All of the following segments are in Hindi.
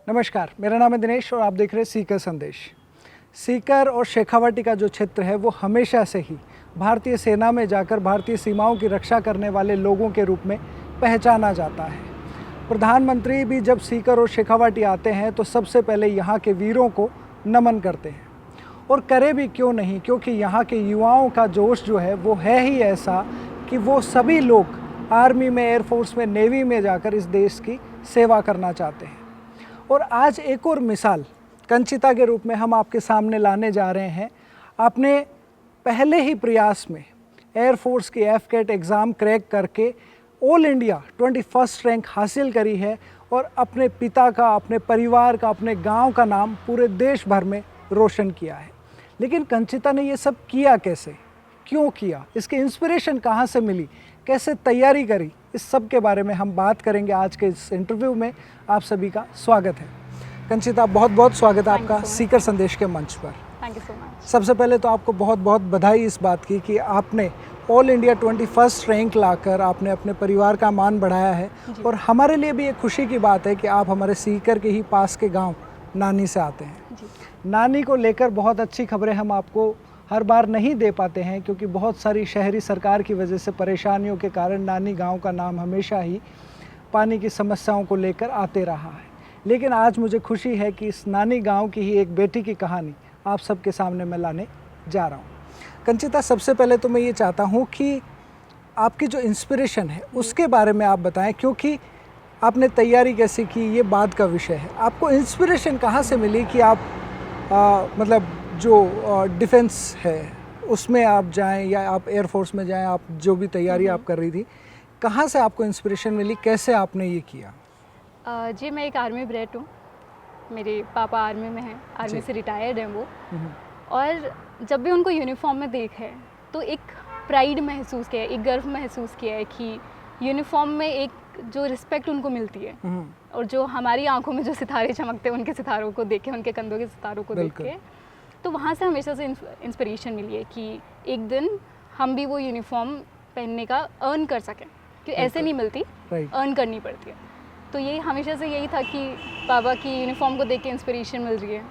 नमस्कार, मेरा नाम है दिनेश और आप देख रहे हैं सीकर संदेश। सीकर और शेखावाटी का जो क्षेत्र है वो हमेशा से ही भारतीय सेना में जाकर भारतीय सीमाओं की रक्षा करने वाले लोगों के रूप में पहचाना जाता है। प्रधानमंत्री भी जब सीकर और शेखावाटी आते हैं तो सबसे पहले यहाँ के वीरों को नमन करते हैं, और करे भी क्यों नहीं, क्योंकि यहाँ के युवाओं का जोश जो है वो है ही ऐसा कि वो सभी लोग आर्मी में, एयरफोर्स में, नेवी में जाकर इस देश की सेवा करना चाहते हैं। और आज एक और मिसाल कंचिता के रूप में हम आपके सामने लाने जा रहे हैं। आपने पहले ही प्रयास में एयरफोर्स की एफकेट एग्ज़ाम क्रैक करके ऑल इंडिया 21st रैंक हासिल करी है और अपने पिता का, अपने परिवार का, अपने गांव का नाम पूरे देश भर में रोशन किया है। लेकिन कंचिता ने ये सब किया कैसे, क्यों किया, इसकी इंस्पिरेशन कहाँ से मिली, कैसे तैयारी करी, इस सब के बारे में हम बात करेंगे आज के इस इंटरव्यू में। आप सभी का स्वागत है। कंचिता, बहुत बहुत स्वागत है आपका सीकर संदेश के मंच पर। Thank you so much. सबसे पहले तो आपको बहुत बहुत बधाई इस बात की कि आपने ऑल इंडिया 21st रैंक लाकर आपने अपने परिवार का मान बढ़ाया है। और हमारे लिए भी एक खुशी की बात है कि आप हमारे सीकर के ही पास के गांव नानी से आते हैं। नानी को लेकर बहुत अच्छी खबरें हम आपको हर बार नहीं दे पाते हैं, क्योंकि बहुत सारी शहरी सरकार की वजह से परेशानियों के कारण नानी गांव का नाम हमेशा ही पानी की समस्याओं को लेकर आते रहा है। लेकिन आज मुझे खुशी है कि इस नानी गांव की ही एक बेटी की कहानी आप सबके सामने मैं लाने जा रहा हूँ। कंचिता, सबसे पहले तो मैं ये चाहता हूँ कि आपकी जो इंस्पिरेशन है उसके बारे में आप बताएं, क्योंकि आपने तैयारी कैसे की ये बाद का विषय है। आपको इंस्पिरेशन कहाँ से मिली कि आप मतलब जो डिफेंस है उसमें आप जाएं या आप एयरफोर्स में जाएं, आप जो भी तैयारी आप कर रही थी, कहाँ से आपको इंस्पिरेशन मिली, कैसे आपने ये किया? जी, मैं एक आर्मी ब्रेड हूँ। मेरे पापा आर्मी में हैं, आर्मी से रिटायर्ड हैं वो। और जब भी उनको यूनिफॉर्म में देखा है तो एक प्राइड महसूस किया है, एक गर्व महसूस किया है कि यूनिफॉर्म में एक जो रिस्पेक्ट उनको मिलती है, और जो हमारी आंखों में जो सितारे चमकते हैं उनके सितारों को देख के, उनके कंधों के सितारों को देख के, तो वहाँ से हमेशा से इंस्पिरेशन मिली है कि एक दिन हम भी वो यूनिफॉर्म पहनने का अर्न कर सकें, क्योंकि ऐसे नहीं मिलती, अर्न करनी पड़ती है। तो ये हमेशा से यही था कि पापा की यूनिफॉर्म को देख के इंस्पिरेशन मिल रही है।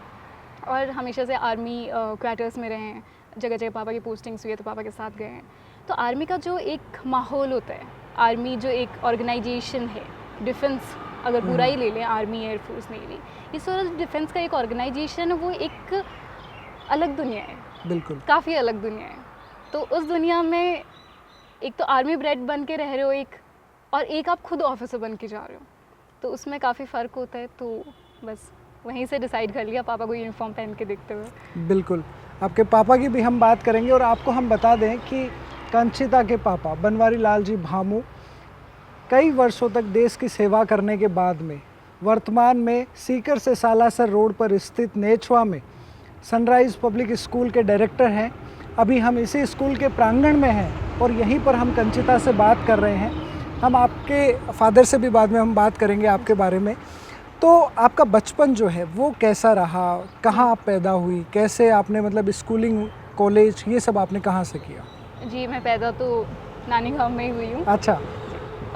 और हमेशा से आर्मी क्वार्टर्स में रहे हैं, जगह जगह पापा की पोस्टिंग्स हुई है तो पापा के साथ गए हैं। तो आर्मी का जो एक माहौल होता है, आर्मी जो एक ऑर्गेनाइजेशन है, डिफेंस अगर पूरा ही ले लें, आर्मी, एयरफोर्स, नेवी, इस तरह डिफेंस का एक ऑर्गेनाइजेशन है, वो एक अलग दुनिया है, बिल्कुल काफ़ी अलग दुनिया है। तो उस दुनिया में एक तो आर्मी ब्रेड बन के रह रहे हो एक, और एक आप खुद ऑफिसर बन के जा रहे हो, तो उसमें काफ़ी फ़र्क होता है। तो बस वहीं से डिसाइड कर लिया पापा को यूनिफॉर्म पहन के देखते हुए। बिल्कुल, आपके पापा की भी हम बात करेंगे। और आपको हम बता दें कि कंचिता के पापा बनवारी लाल जी भामू कई वर्षों तक देश की सेवा करने के बाद में वर्तमान में सीकर से सालासर रोड पर स्थित नेछवा में सनराइज़ पब्लिक स्कूल के डायरेक्टर हैं। अभी हम इसी स्कूल के प्रांगण में हैं और यहीं पर हम कंचिता से बात कर रहे हैं। हम आपके फादर से भी बाद में हम बात करेंगे आपके बारे में। तो आपका बचपन जो है वो कैसा रहा, कहाँ आप पैदा हुई, कैसे आपने मतलब स्कूलिंग, कॉलेज, ये सब आपने कहाँ से किया? जी, मैं पैदा तो नानी गाँव में ही हुई हूँ। अच्छा।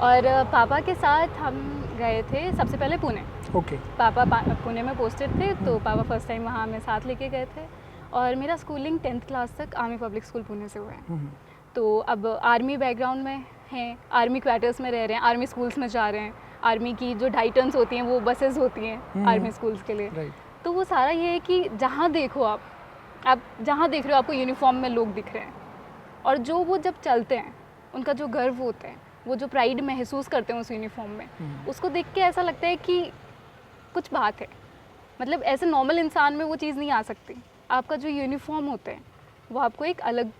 और पापा के साथ हम गए थे सबसे पहले पुणे। ओके। पापा पुणे में पोस्टेड थे, तो पापा फर्स्ट टाइम वहाँ हमें साथ लेके गए थे। और मेरा स्कूलिंग 10th क्लास तक आर्मी पब्लिक स्कूल पुणे से हुआ है। तो अब आर्मी बैकग्राउंड में हैं, आर्मी क्वार्टर्स में रह रहे हैं, आर्मी स्कूल्स में जा रहे हैं, आर्मी की जो डाइटन्स होती हैं वो बसेस होती हैं आर्मी स्कूल्स के लिए। तो वो सारा ये है कि जहाँ देखो आप जहाँ देख रहे हो आपको यूनिफॉर्म में लोग दिख रहे हैं, और जो वो जब चलते हैं उनका जो गर्व होता है, वो जो प्राइड महसूस करते हैं उस यूनिफॉर्म में, उसको देख के ऐसा लगता है कि कुछ बात है। मतलब ऐसे नॉर्मल इंसान में वो चीज़ नहीं आ सकती। आपका जो यूनिफॉर्म होता है वो आपको एक अलग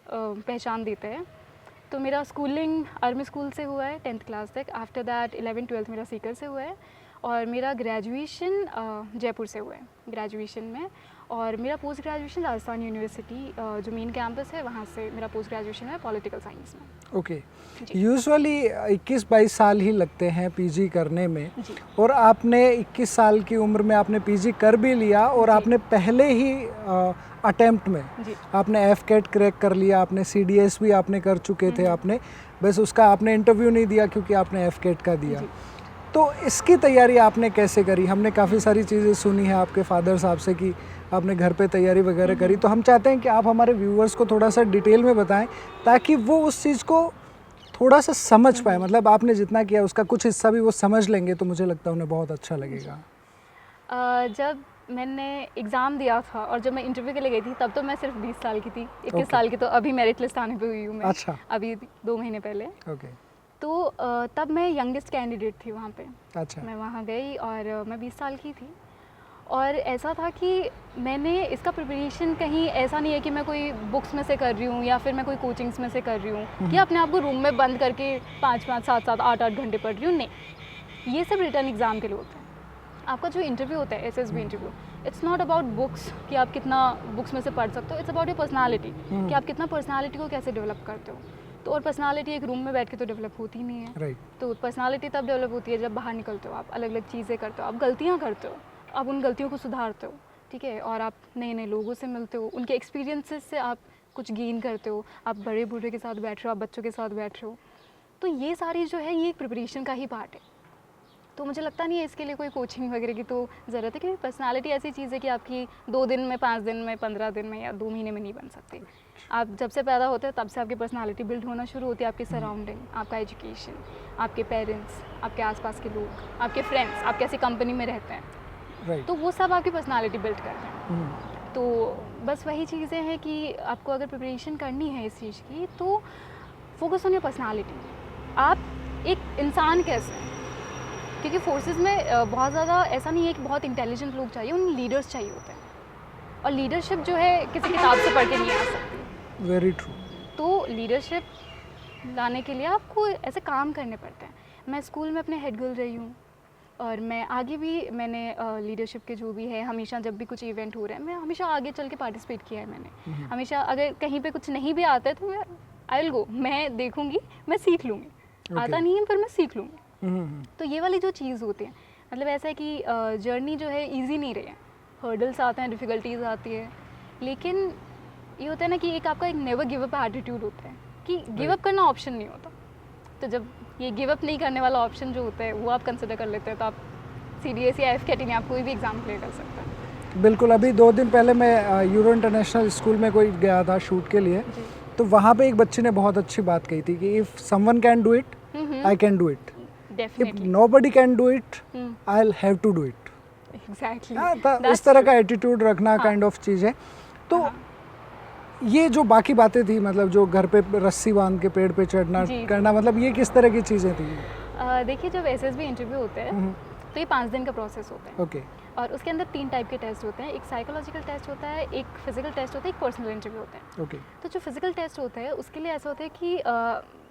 पहचान देता है। तो मेरा स्कूलिंग आर्मी स्कूल से हुआ है 10th क्लास तक। आफ्टर दैट 11th 12th मेरा सीकर से हुआ है, और मेरा ग्रेजुएशन जयपुर से हुआ है ग्रेजुएशन में। और मेरा पोस्ट ग्रेजुएशन राजस्थान यूनिवर्सिटी जो मेन कैंपस है वहाँ से मेरा पोस्ट ग्रेजुएशन है पॉलिटिकल साइंस में। ओके। यूजुअली 21-22 साल ही लगते हैं पीजी करने में, और आपने 21 साल की उम्र में आपने पीजी कर भी लिया, और आपने पहले ही अटेम्प्ट में आपने एफकेट क्रैक कर लिया, आपने सीडीएस भी आपने कर चुके थे, आपने बस उसका आपने इंटरव्यू नहीं दिया क्योंकि आपने एफकेट का दिया। तो इसकी तैयारी आपने कैसे करी? हमने काफ़ी सारी चीज़ें सुनी है आपके फादर साहब से कि आपने घर पे तैयारी वगैरह करी, तो हम चाहते हैं कि आप हमारे व्यूअर्स को थोड़ा सा डिटेल में बताएं ताकि वो उस चीज़ को थोड़ा सा समझ पाए। मतलब आपने जितना किया उसका कुछ हिस्सा भी वो समझ लेंगे तो मुझे लगता है उन्हें बहुत अच्छा लगेगा। जब मैंने एग्ज़ाम दिया था और जब मैं इंटरव्यू के लिए गई थी तब तो मैं सिर्फ 20 साल की थी। 21 साल की तो अभी मेरिट लिस्ट आने पे हुई हूँ मैं। अच्छा। अभी 2 महीने पहले। ओके। तो तब मैं यंगेस्ट कैंडिडेट थी वहाँ पे। अच्छा। मैं वहाँ गई और मैं 20 साल की थी और ऐसा था कि मैंने इसका प्रिपरेशन कहीं ऐसा नहीं है कि मैं कोई बुक्स में से कर रही हूँ या फिर मैं कोई कोचिंग्स में से कर रही हूँ कि अपने आप को रूम में बंद करके 5-5, 7-7, 8-8 घंटे पढ़ रही हूँ। नहीं, ये सब रिटर्न एग्ज़ाम के लिए होता है। आपका जो इंटरव्यू होता है SSB interview, it's not about books कि आप कितना बुक्स में से पढ़ सकते हो, इट्स अबाउट योर पर्सनालिटी कि आप कितना पर्सनालिटी को कैसे डेवलप करते हो। तो और पर्सनालिटी एक रूम में बैठ के तो डेवलप होती नहीं है। राइट। तो पर्सनालिटी तब डेवलप होती है जब बाहर निकलते हो, आप अलग अलग चीज़ें करते हो, आप गलतियाँ करते हो, आप उन गलतियों को सुधारते हो, ठीक है, और आप नए नए लोगों से मिलते हो, उनके एक्सपीरियंसेस से आप कुछ गेन करते हो, आप बड़े बूढ़े के साथ बैठ रहे हो, आप बच्चों के साथ बैठ रहे हो। तो ये सारी जो है ये एक प्रिपरेशन का ही पार्ट है। तो मुझे लगता नहीं है इसके लिए कोई कोचिंग वगैरह की तो ज़रूरत है, क्योंकि पर्सनालिटी ऐसी चीज़ है कि आपकी 2 दिन में, 5 दिन में, 15 दिन में या 2 महीने में नहीं बन सकती। आप जब से पैदा होते हैं तब से आपकी पर्सनालिटी बिल्ड होना शुरू होती है। आपकी सराउंडिंग, आपका एजुकेशन, आपके पेरेंट्स, आपके आसपास के लोग, आपके फ्रेंड्स, आप कैसी कंपनी में रहते हैं, राइट। तो वो सब आपकी पर्सनालिटी बिल्ड करते हैं। तो बस वही चीज़ें हैं कि आपको अगर प्रिपरेशन करनी है इस चीज़ की तो फोकस ऑन योर पर्सनालिटी। आप एक इंसान कैसे हैं, क्योंकि फोर्सेस में बहुत ज़्यादा ऐसा नहीं है कि बहुत इंटेलिजेंट लोग चाहिए, उन्हें लीडर्स चाहिए होते हैं। और लीडरशिप जो है किसी किताब से पढ़ के नहीं आ सकती। Very true. तो लीडरशिप लाने के लिए आपको ऐसे काम करने पड़ते हैं। मैं स्कूल में अपने हेड गर्ल रही हूँ और मैं आगे भी मैंने लीडरशिप के जो भी है, हमेशा जब भी कुछ इवेंट हो रहा है मैं हमेशा आगे चल के पार्टिसिपेट किया है मैंने। हमेशा अगर कहीं पे कुछ नहीं भी आता है तो मैं आई विल गो, मैं देखूँगी, मैं सीख लूँगी। आता नहीं है पर मैं सीख लूँगी। तो ये वाली जो चीज़ होती है, मतलब ऐसा है कि जर्नी जो है ईजी नहीं रही है, हर्डल्स आते हैं, डिफ़िकल्टीज आती है, लेकिन ये होता है ना कि एक आपका एक नेवर गिव अप एटीट्यूड होता है कि गिव अप करना ऑप्शन नहीं होता। तो जब ये गिव अप नहीं करने वाला ऑप्शन जो होता है वो आप कंसिडर कर लेते हैं तो आप CDS या FCAT नहीं, आप कोई भी एग्ज़ाम क्लियर कर सकते हैं। बिल्कुल। अभी 2 दिन पहले मैं यूरो इंटरनेशनल स्कूल में कोई गया था शूट के लिए, तो वहाँ पे एक बच्ची ने बहुत अच्छी बात कही थी कि if someone can do it I can do it, if nobody can do it I will have to do it. Exactly, इस तरह का एटीट्यूड रखना काइंड ऑफ चीज़ है। तो ये जो बाकी बातें थी, मतलब जो घर पे रस्सी बांध के पेड़ पे चढ़ना करना, मतलब ये किस तरह की चीज़ें थी? देखिए, जब SSB इंटरव्यू होते हैं तो ये 5 दिन का प्रोसेस होता है। ओके। और उसके अंदर 3 टाइप के टेस्ट होते हैं, एक साइकोलॉजिकल टेस्ट होता है, एक फिजिकल टेस्ट होता है, एक पर्सनल इंटरव्यू होता है। ओके। तो जो फिजिकल टेस्ट होता है उसके लिए ऐसा होता है कि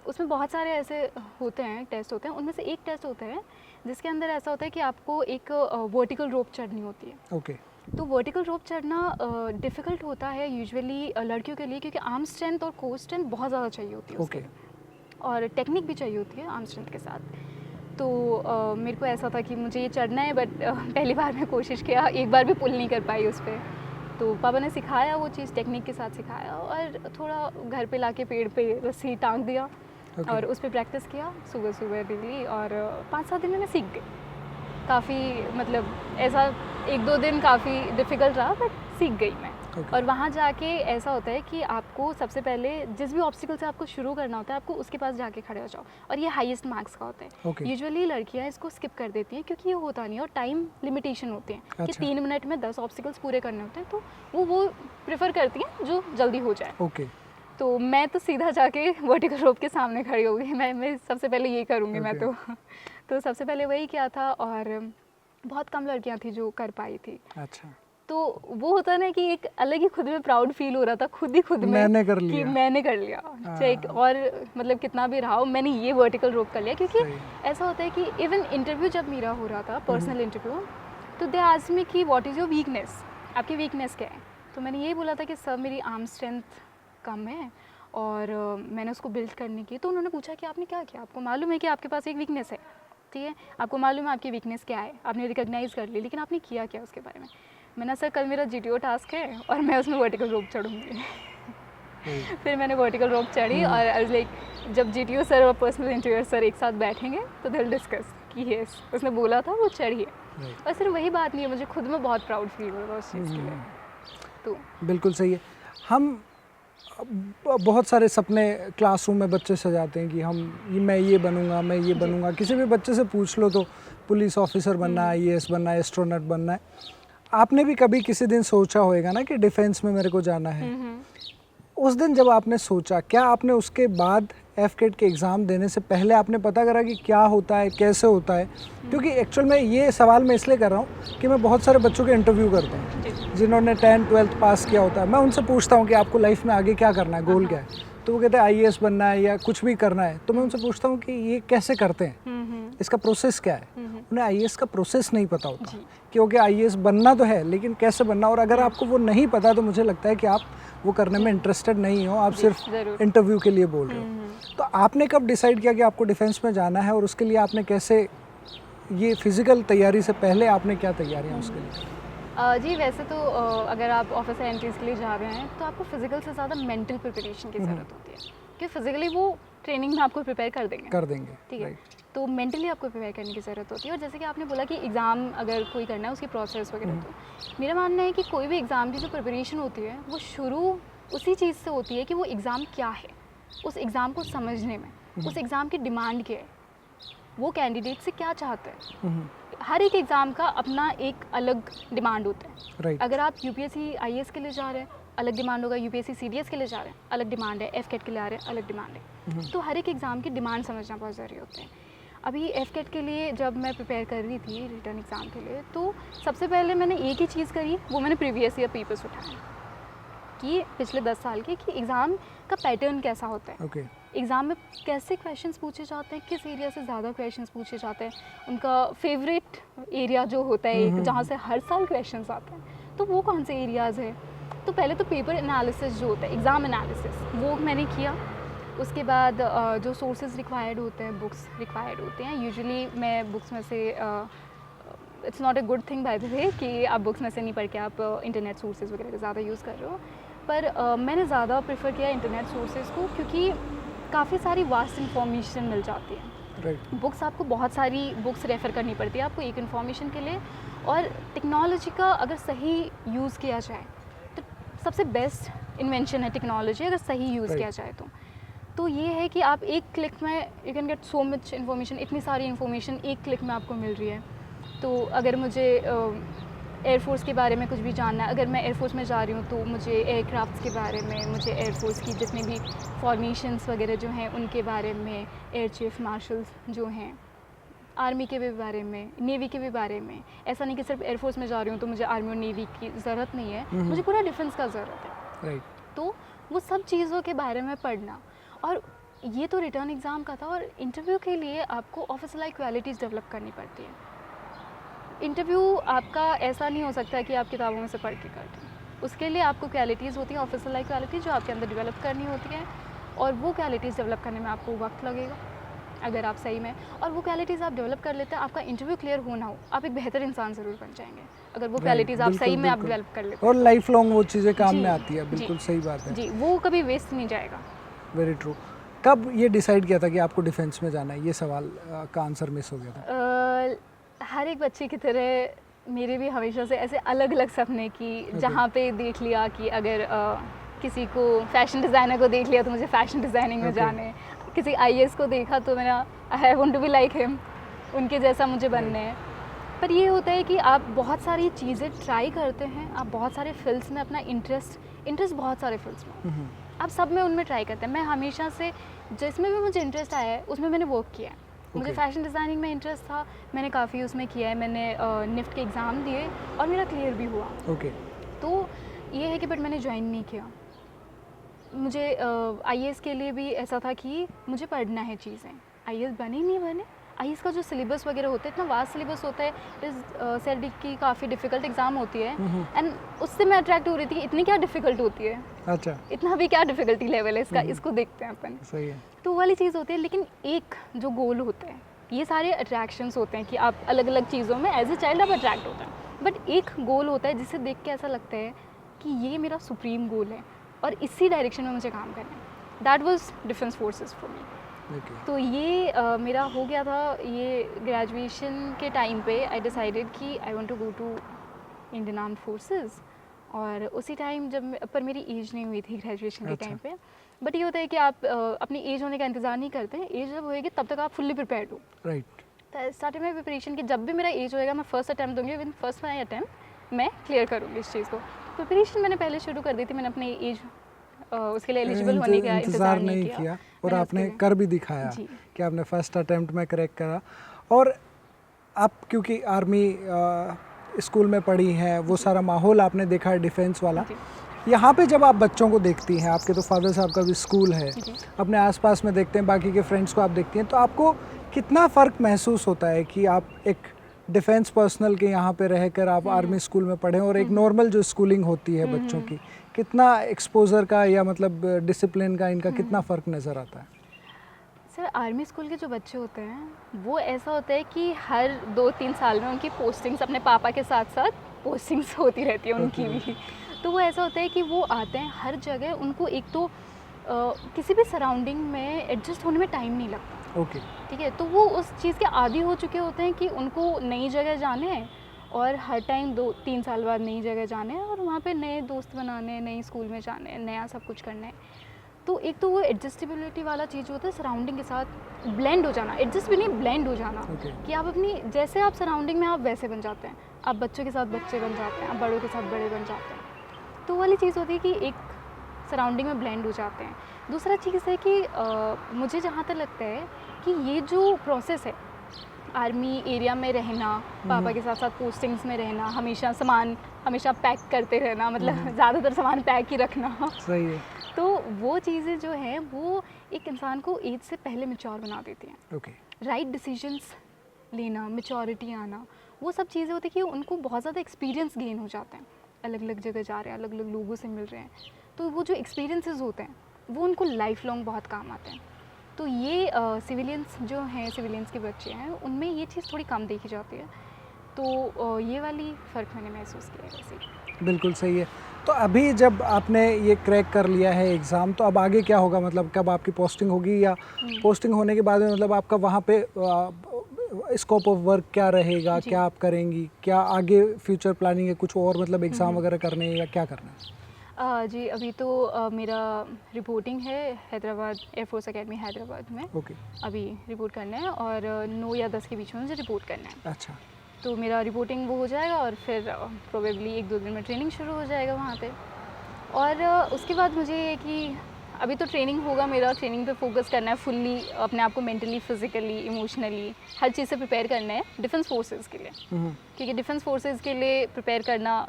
उसमें बहुत सारे ऐसे होते हैं, टेस्ट होते हैं, उनमें से एक टेस्ट होता है जिसके अंदर ऐसा होता है कि आपको एक वर्टिकल रोप चढ़नी होती है। ओके। तो वर्टिकल रोप चढ़ना डिफ़िकल्ट होता है यूजुअली लड़कियों के लिए, क्योंकि आर्म स्ट्रेंथ और कोर स्ट्रेंथ बहुत ज़्यादा चाहिए होती है उसके लिए, और टेक्निक भी चाहिए होती है आर्म स्ट्रेंथ के साथ। तो मेरे को ऐसा था कि मुझे ये चढ़ना है, बट पहली बार मैं कोशिश किया, एक बार भी पुल नहीं कर पाई उस पर। तो पापा ने सिखाया वो चीज़, टेक्निक के साथ सिखाया, और थोड़ा घर पे लाके पेड़ पे रस्सी टांग दिया और उस पर प्रैक्टिस किया सुबह सुबह डेली, और 5-7 दिन में मैं सीख गई काफ़ी। मतलब ऐसा 1-2 दिन काफ़ी डिफ़िकल्ट रहा, बट सीख गई मैं। और वहाँ जाके ऐसा होता है कि आपको सबसे पहले जिस भी ऑब्स्टिकल से आपको शुरू करना होता है, आपको उसके पास जाके खड़े हो जाओ, और ये हाईएस्ट मार्क्स का होता है। यूजुअली लड़कियाँ इसको स्किप कर देती हैं क्योंकि ये होता नहीं है, और टाइम लिमिटेशन होती है कि 3 मिनट में 10 ऑब्स्टिकल्स पूरे करने होते हैं, तो वो प्रेफर करती हैं जो जल्दी हो जाए। तो मैं तो सीधा जाके वर्टिकल रोप के सामने खड़ी हो गई, मैं सबसे पहले ये करूँगी मैं तो सबसे पहले वही किया था, और बहुत कम लड़कियाँ थी जो कर पाई थी। अच्छा। तो वो होता है ना कि एक अलग ही खुद में प्राउड फील हो रहा था, खुद में मैंने कर लिया, कि मैंने कर लिया, चाहे और मतलब कितना भी रहा हो, मैंने ये वर्टिकल रोप कर लिया। क्योंकि ऐसा होता है कि इवन इंटरव्यू जब मेरा हो रहा था, पर्सनल इंटरव्यू, तो दे आस्क्ड मी कि व्हाट इज़ योर वीकनेस, आपकी वीकनेस क्या है। तो मैंने ये बोला था कि सर मेरी आर्म स्ट्रेंथ कम है, और मैंने उसको बिल्ड करने की। तो उन्होंने पूछा कि आपने क्या किया, आपको मालूम है कि आपके पास एक वीकनेस है, ठीक है, आपको मालूम है आपकी वीकनेस क्या है, आपने रिकॉग्नाइज़ कर ली, लेकिन आपने किया क्या उसके बारे में। मैंने सर कल मेरा GTO टास्क है और मैं उसमें वर्टिकल रोप चढ़ूँगी। फिर मैंने वर्टिकल रोप चढ़ी, और लाइक जब GTO सर और पर्सनल इंटरव्यूअर सर एक साथ बैठेंगे तो दे विल डिस्कस कि यस उसने बोला था वो चढ़िए। Right. और सिर्फ वही बात नहीं है, मुझे खुद में बहुत प्राउड फील हो रहा है उस चीज़ के लिए। तो बिल्कुल सही है। हम बहुत सारे सपने क्लासरूम में बच्चे सजाते हैं कि मैं ये बनूंगा, मैं ये बनूंगा। किसी भी बच्चे से पूछ लो तो पुलिस ऑफिसर बनना है, आईएएस बनना है, एस्ट्रोनॉट बनना है। आपने भी कभी किसी दिन सोचा होगा ना कि डिफेंस में मेरे को जाना है। उस दिन जब आपने सोचा, क्या आपने उसके बाद एफकेट के एग्ज़ाम देने से पहले आपने पता करा कि क्या होता है, कैसे होता है? क्योंकि एक्चुअल में ये सवाल मैं इसलिए कर रहा हूँ कि मैं बहुत सारे बच्चों के इंटरव्यू करता हूँ जिन्होंने 10th 12th पास किया होता है। मैं उनसे पूछता हूँ कि आपको लाइफ में आगे क्या करना है, गोल क्या है? तो वो कहते हैं आईएएस बनना है या कुछ भी करना है। तो मैं उनसे पूछता हूँ कि ये कैसे करते हैं, इसका प्रोसेस क्या है? उन्हें आईएएस का प्रोसेस नहीं पता होता, क्योंकि आईएएस बनना तो है लेकिन कैसे बनना। और अगर आपको वो नहीं पता तो मुझे लगता है कि आप वो करने में इंटरेस्टेड नहीं हो, आप सिर्फ इंटरव्यू के लिए बोल रहे हो। तो आपने कब डिसाइड किया कि आपको डिफेंस में जाना है, और उसके लिए आपने कैसे, ये फिजिकल तैयारी से पहले आपने क्या तैयारियां उसके लिए? जी वैसे तो अगर आप ऑफिसर एंट्रीज के लिए जा रहे हैं तो आपको फिजिकल से ज़्यादा मेंटल प्रिपरेशन की ज़रूरत होती है, क्योंकि फिजिकली वो ट्रेनिंग में आपको प्रिपेयर कर देंगे। ठीक है, तो मेंटली आपको प्रिपेयर करने की ज़रूरत होती है। और जैसे कि आपने बोला कि एग्ज़ाम अगर कोई करना है उसकी प्रोसेस वगैरह, तो मेरा मानना है कि कोई भी एग्ज़ाम की जो प्रिपरेशन होती है वो शुरू उसी चीज़ से होती है कि वो एग्ज़ाम क्या है, उस एग्ज़ाम को समझने में, उस एग्ज़ाम की डिमांड क्या है, वो कैंडिडेट से क्या चाहते हैं। हर एक एग्ज़ाम का अपना एक अलग डिमांड होता है। Right. अगर आप यूपीएससी आईएएस के लिए जा रहे हैं अलग डिमांड होगा, यूपीएससी सीडीएस के लिए जा रहे हैं अलग डिमांड है, एफकेट के लिए आ रहे हैं अलग डिमांड है। तो हर एक एग्ज़ाम की डिमांड समझना बहुत ज़रूरी होता है। अभी एफकेट के लिए जब मैं प्रिपेयर कर रही थी रिटर्न एग्ज़ाम के लिए, तो सबसे पहले मैंने एक ही चीज़ करी, वो मैंने प्रीवियस ईयर पेपर्स उठाए कि पिछले 10 साल के कि एग्ज़ाम का पैटर्न कैसा होता है, एग्ज़ाम में कैसे क्वेश्चंस पूछे जाते हैं, किस एरिया से ज़्यादा क्वेश्चंस पूछे जाते हैं, उनका फेवरेट एरिया जो होता है एक जहाँ से हर साल क्वेश्चंस आते हैं, तो वो कौन से एरियाज़ है। तो पहले तो पेपर एनालिसिस जो होता है, एग्ज़ाम एनालिसिस, वो मैंने किया। उसके बाद जो सोर्सेज रिक्वायर्ड होते हैं, बुक्स रिक्वायर्ड होते हैं, यूजुअली मैं बुक्स में से it's not a good thing by the way कि आप बुक्स में से नहीं पढ़ के आप इंटरनेट सोर्सेज वगैरह का ज़्यादा यूज़ कर रहे हो, पर मैंने ज़्यादा प्रेफर किया इंटरनेट सोर्सेज को, क्योंकि काफ़ी सारी वास्ट इन्फॉर्मेशन मिल जाती है। बुक्स आपको बहुत सारी बुक्स रेफ़र करनी पड़ती है आपको एक इन्फॉर्मेशन के लिए, और टेक्नोलॉजी का अगर सही यूज़ किया जाए तो सबसे बेस्ट इन्वेंशन है टेक्नोलॉजी, अगर सही यूज़ किया जाए तो ये है कि आप एक क्लिक में you can get so much information, इतनी सारी इन्फॉर्मेशन एक क्लिक में आपको मिल रही है। तो अगर मुझे एयरफोर्स के बारे में कुछ भी जानना है, अगर मैं एयरफोर्स में जा रही हूँ तो मुझे एयरक्राफ्ट्स के बारे में, मुझे एयरफोर्स की जितने भी फॉर्मेशंस वगैरह जो हैं उनके बारे में, एयर चीफ मार्शल्स जो हैं, आर्मी के भी बारे में, नेवी के भी बारे में, ऐसा नहीं कि सिर्फ एयरफोर्स में जा रही हूँ तो मुझे आर्मी और नेवी की ज़रूरत नहीं है, मुझे पूरा डिफेंस का ज़रूरत है। तो वो सब चीज़ों के बारे में पढ़ना, और ये तो रिटर्न एग्ज़ाम का था। और इंटरव्यू के लिए आपको ऑफिसर लाइक क्वालिटीज़ डेवलप करनी पड़ती है। इंटरव्यू आपका ऐसा नहीं हो सकता कि आप किताबों में से पढ़ के करते हैं, उसके लिए आपको क्वालिटीज़ होती हैं, ऑफिसर लाइक क्वालिटीज़ जो आपके अंदर डेवलप करनी होती हैं, और वो क्वालिटीज़ डेवलप करने में आपको वक्त लगेगा अगर आप सही में, और वो क्वालिटीज़ आप डेवलप कर लेते हैं, आपका इंटरव्यू क्लियर हो ना हो, आप एक बेहतर इंसान ज़रूर बन जाएंगे अगर वो क्वालिटीज़ आप सही में आप डेवलप कर लेते हैं, और लाइफ लॉन्ग वो चीज़ें काम में आती है। बिल्कुल सही बात है जी, वो कभी वेस्ट नहीं जाएगा। Very true. कब ये डिसाइड किया था कि आपको डिफेंस में जाना है? ये सवाल का आंसर मिस हो गया था। हर एक बच्चे की तरह मेरे भी हमेशा से ऐसे अलग अलग सपने की, जहाँ पे देख लिया कि अगर किसी को फैशन डिज़ाइनर को देख लिया तो मुझे फैशन डिज़ाइनिंग में जाना है, किसी आईएएस को देखा तो मेरा I want to be like him, उनके जैसा मुझे बनना है। पर ये होता है कि आप बहुत सारी चीज़ें ट्राई करते हैं, आप बहुत सारे फील्ड्स में अपना इंटरेस्ट बहुत सारे फील्ड्स में आप सब में उनमें ट्राई करते हैं। मैं हमेशा से जिसमें भी मुझे इंटरेस्ट आया है उसमें मैंने वर्क किया है। मुझे फैशन डिज़ाइनिंग में इंटरेस्ट था, मैंने काफ़ी उसमें किया है, मैंने निफ्ट के एग्ज़ाम दिए और मेरा क्लियर भी हुआ। तो ये है कि बट मैंने ज्वाइन नहीं किया। मुझे आईएएस के लिए भी ऐसा था कि मुझे पढ़ना है चीज़ें, आईएएस बने नहीं बने, आईएएस का जो सिलेबस वगैरह होता है इतना वास्ट सिलेबस होता है, सेट की काफ़ी डिफ़िकल्ट एग्ज़ाम होती है, एंड उससे मैं अट्रैक्ट हो रही थी कि इतनी क्या डिफ़िकल्ट होती है, अच्छा इतना भी क्या डिफ़िकल्टी लेवल है इसका, इसको देखते हैं अपन। सही है। तो वाली चीज़ होती है, लेकिन एक जो गोल होता है, ये सारे अट्रैक्शंस होते हैं कि आप अलग अलग चीज़ों में एज ए चाइल्ड आप अट्रैक्ट होता है, बट एक गोल होता है जिसे देख के ऐसा लगता है कि ये मेरा सुप्रीम गोल है और इसी डायरेक्शन में मुझे काम करना है। That was defence forces for me. Okay. तो ये मेरा हो गया था ये ग्रेजुएशन के टाइम पे। आई डिसाइडेड कि I want to go to Indian armed forces. और उसी टाइम पर मेरी एज नहीं हुई थी ग्रेजुएशन के अच्छा। टाइम पे। बट ये होता है कि आप अपनी एज होने का इंतज़ार नहीं करते हैं, एज जब होएगी तब तक आप फुल्ली प्रिपेयर्ड हो। राइट। तो स्टार्टिंग में प्रिपरेशन की जब भी मेरा एज होएगा मैं फर्स्ट अटैम्प्ट दूंगी, विद फर्स्ट माई अटैम्प्ट मैं क्लियर करूँगी इस चीज़ को। प्रिपरेशन मैंने पहले शुरू कर दी थी, मैंने अपनी एज उसके लिए एलिजिबल होने का इंतज़ार नहीं किया और मैंने आपने उसके लिए- कर भी दिखाया जी। कि आपने फर्स्ट अटेम्प्ट में करेक्ट करा। और आप क्योंकि आर्मी स्कूल में पढ़ी हैं, वो सारा माहौल आपने देखा है डिफेंस वाला। जी। यहाँ पे जब आप बच्चों को देखती हैं, आपके तो फादर साहब का भी स्कूल है, जी। अपने आसपास में देखते हैं, बाकी के फ्रेंड्स को आप देखती हैं, तो आपको कितना फ़र्क महसूस होता है कि आप एक डिफेंस पर्सनल के यहाँ पे रहकर आप आर्मी स्कूल में पढ़ें और एक नॉर्मल जो स्कूलिंग होती है बच्चों की, कितना एक्सपोजर का या मतलब डिसिप्लिन का इनका कितना फ़र्क नज़र आता है? सर आर्मी स्कूल के जो बच्चे होते हैं वो ऐसा होता है कि हर 2-3 साल में उनकी पोस्टिंग्स अपने पापा के साथ साथ पोस्टिंग्स होती रहती है उनकी भी। तो वो ऐसा होता है कि वो आते हैं हर जगह, उनको एक तो किसी भी सराउंडिंग में एडजस्ट होने में टाइम नहीं लगता। ओके। ठीक है, तो वो उस चीज़ के आदी हो चुके होते हैं कि उनको नई जगह जाने हैं और हर टाइम 2-3 साल बाद नई जगह जाने हैं और वहाँ पे नए दोस्त बनाने हैं, नए स्कूल में जाने हैं, नया सब कुछ करना है। तो एक तो वो एडजस्टेबिलिटी वाला चीज़ होता है, सराउंडिंग के साथ ब्लेंड हो जाना, एडजस्ट भी नहीं ब्लेंड हो जाना। Okay. कि आप अपनी जैसे आप सराउंडिंग में आप वैसे बन जाते हैं, आप बच्चों के साथ बच्चे बन जाते हैं, आप बड़ों के साथ बड़े बन जाते हैं। तो वो वाली चीज़ होती है कि एक सराउंडिंग में ब्लेंड हो जाते हैं। दूसरा चीज़ है कि मुझे जहाँ तक लगता है कि ये जो प्रोसेस है आर्मी एरिया में रहना, पापा के साथ साथ पोस्टिंग्स में रहना, हमेशा सामान हमेशा पैक करते रहना, मतलब ज़्यादातर सामान पैक ही रखना, सही है। तो वो चीज़ें जो हैं वो एक इंसान को एज से पहले मैच्योर बना देती हैं। ओके। राइट डिसीजंस लेना, मैच्योरिटी आना, वो सब चीज़ें होती हैं कि उनको बहुत ज़्यादा एक्सपीरियंस गेन हो जाते हैं। अलग अलग जगह जा रहे हैं, अलग अलग लोगों से मिल रहे हैं, तो वो जो एक्सपीरियंसेस होते हैं वो उनको लाइफ लॉन्ग बहुत काम आते हैं। तो ये सिविलियंस जो हैं, सिविलियंस के बच्चे हैं, उनमें ये चीज़ थोड़ी कम देखी जाती है। तो ये वाली फ़र्क मैंने महसूस किया है वैसे। बिल्कुल सही है। तो अभी जब आपने ये क्रैक कर लिया है एग्ज़ाम, तो अब आगे क्या होगा? मतलब कब आपकी पोस्टिंग होगी या पोस्टिंग होने के बाद में मतलब आपका वहाँ पे स्कोप ऑफ वर्क क्या रहेगा, क्या आप करेंगी, क्या आगे फ्यूचर प्लानिंग है, कुछ और मतलब एग्ज़ाम वगैरह करने हैं या क्या करना है? जी अभी तो मेरा रिपोर्टिंग है हैदराबाद एयरफोर्स एकेडमी हैदराबाद में। ओके। अभी रिपोर्ट करना है और 9 या 10 के बीच में मुझे रिपोर्ट करना है। अच्छा। तो मेरा रिपोर्टिंग वो हो जाएगा और फिर प्रोबेबली 1-2 दिन में ट्रेनिंग शुरू हो जाएगा वहाँ पे। और उसके बाद मुझे ये कि अभी तो ट्रेनिंग होगा, मेरा ट्रेनिंग पे फोकस करना है फुल्ली, अपने आप को मेंटली, फिजिकली, इमोशनली हर चीज़ से प्रिपेयर करना है डिफेंस फोर्सेस के लिए। क्योंकि डिफेंस फोर्सेस के लिए प्रिपेयर करना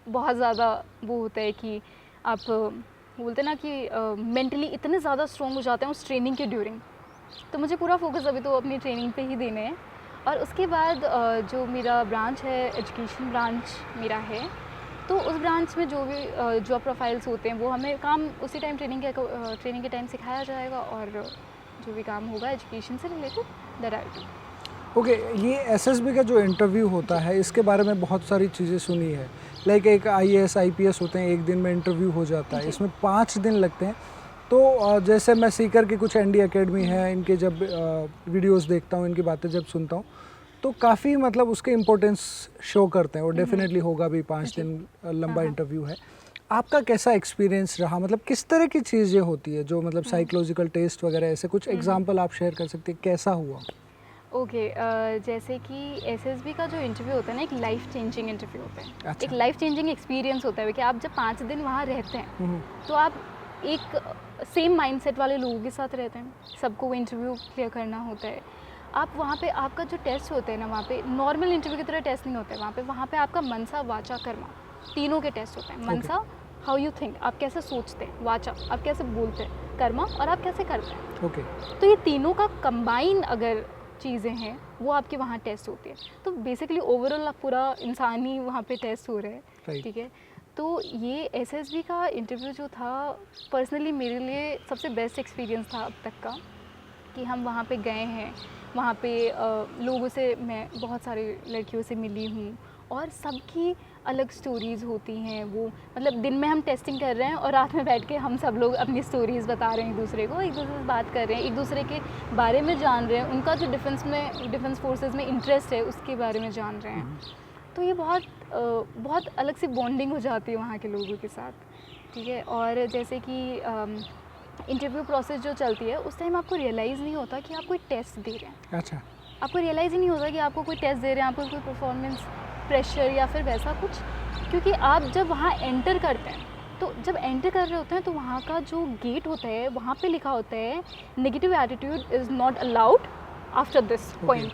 बहुत ज़्यादा वो होता है कि आप बोलते हैं ना कि मेंटली इतने ज़्यादा स्ट्रॉन्ग हो जाते हैं उस ट्रेनिंग के ड्यूरिंग। तो मुझे पूरा फोकस अभी तो अपनी ट्रेनिंग पे ही देने हैं। और उसके बाद जो मेरा ब्रांच है, एजुकेशन ब्रांच मेरा है, तो उस ब्रांच में जो भी जॉब प्रोफाइल्स होते हैं वो हमें काम उसी टाइम ट्रेनिंग के टाइम सिखाया जाएगा और जो भी काम होगा एजुकेशन से related that I do. Okay. ये एसएसबी का जो इंटरव्यू होता है, इसके बारे में बहुत सारी चीज़ें सुनी है। लाइक एक आईएएस आईपीएस होते हैं, एक दिन में इंटरव्यू हो जाता है, इसमें 5 दिन लगते हैं। तो जैसे मैं सीकर की कुछ एनडी एकेडमी है, इनके जब वीडियोस देखता हूँ, इनकी बातें जब सुनता हूँ, तो काफ़ी मतलब उसके इम्पोर्टेंस शो करते हैं और डेफिनेटली होगा भी। 5 दिन लंबा इंटरव्यू है। आपका कैसा एक्सपीरियंस रहा? मतलब किस तरह की चीज़ें होती है जो मतलब साइकोलॉजिकल टेस्ट वगैरह, ऐसे कुछ एग्जांपल आप शेयर कर सकते हैं, कैसा हुआ? ओके जैसे कि एसएसबी का जो इंटरव्यू होता है ना, एक लाइफ चेंजिंग इंटरव्यू होता है। अच्छा। एक लाइफ चेंजिंग एक्सपीरियंस होता है कि आप जब 5 दिन वहाँ रहते हैं तो आप एक सेम माइंडसेट वाले लोगों के साथ रहते हैं, सबको वो इंटरव्यू क्लियर करना होता है। आप वहाँ पे आपका जो टेस्ट होता है ना, वहाँ पे नॉर्मल इंटरव्यू की तरह टेस्ट नहीं होता है। वहाँ पे आपका मनसा, वाचा, कर्मा तीनों के टेस्ट होते हैं। मनसा हाउ यू थिंक, आप कैसे सोचते हैं, वाचा आप कैसे बोलते हैं, कर्मा और आप कैसे करते हैं। ओके। तो ये तीनों का कंबाइन अगर चीज़ें हैं वो आपके वहाँ टेस्ट होती है। तो बेसिकली ओवरऑल आप पूरा इंसान ही वहाँ पे टेस्ट हो रहा है। ठीक है, तो ये एसएसबी का इंटरव्यू जो था पर्सनली मेरे लिए सबसे बेस्ट एक्सपीरियंस था अब तक का, कि हम वहाँ पे गए हैं, वहाँ पे लोगों से मैं बहुत सारी लड़कियों से मिली हूँ और सबकी अलग स्टोरीज़ होती हैं। वो मतलब दिन में हम टेस्टिंग कर रहे हैं और रात में बैठ के हम सब लोग अपनी स्टोरीज़ बता रहे हैं एक दूसरे को, एक दूसरे से बात कर रहे हैं, एक दूसरे के बारे में जान रहे हैं, उनका जो डिफेंस फोर्सेस में इंटरेस्ट है उसके बारे में जान रहे हैं। तो ये बहुत अलग सी बॉन्डिंग हो जाती है वहाँ के लोगों के साथ, ठीक है। और जैसे कि इंटरव्यू प्रोसेस जो चलती है उस टाइम आपको रियलाइज़ नहीं होता कि आप कोई टेस्ट दे रहे हैं। अच्छा। आपको रियलाइज़ ही नहीं होता कि आपको कोई टेस्ट दे रहे हैं, आपको कोई परफॉर्मेंस प्रेशर या फिर वैसा कुछ, क्योंकि आप जब वहाँ एंटर करते हैं तो जब एंटर कर रहे होते हैं तो वहाँ का जो गेट होता है वहाँ पे लिखा होता है negative attitude is not allowed after this point,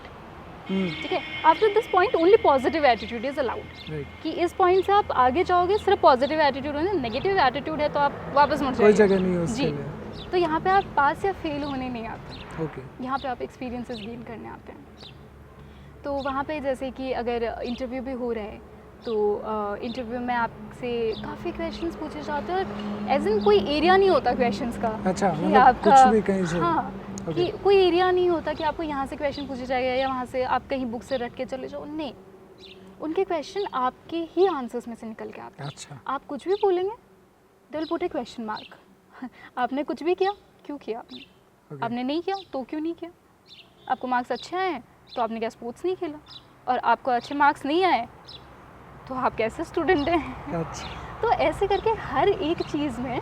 ठीक है। After this point only positive attitude is allowed, कि इस पॉइंट से आप आगे जाओगे सिर्फ पॉजिटिव एटीट्यूड होना, नेगेटिव एटीट्यूड है तो आप वापस मुड़ कोई जाइए। जगह नहीं है उसके जी, लिए। तो यहाँ पे आप पास या फेल होने नहीं आते, ओके। यहाँ पे आप एक्सपीरियंसेस गेन करने आते हैं। तो वहाँ पे जैसे कि अगर इंटरव्यू भी हो रहा है तो इंटरव्यू में आपसे काफ़ी क्वेश्चंस पूछे जाते हैं और एज इन कोई एरिया नहीं होता क्वेश्चंस का। अच्छा, कि मतलब कुछ भी कहीं से। हाँ, कि कोई एरिया नहीं होता कि आपको यहाँ से क्वेश्चन पूछे जाएगा या वहाँ से आप कहीं बुक से रट के चले जाओ, नहीं। उनके क्वेश्चन आपके ही आंसर्स में से निकल के आते हैं। अच्छा। आप कुछ भी बोलेंगे they will put A question mark. आपने कुछ भी किया, क्यों किया आपने? आपने नहीं किया तो क्यों नहीं किया? आपको मार्क्स अच्छे आए तो आपने क्या स्पोर्ट्स नहीं खेला? और आपको अच्छे मार्क्स नहीं आए तो आप कैसे स्टूडेंट हैं? अच्छा। तो ऐसे करके हर एक चीज़ में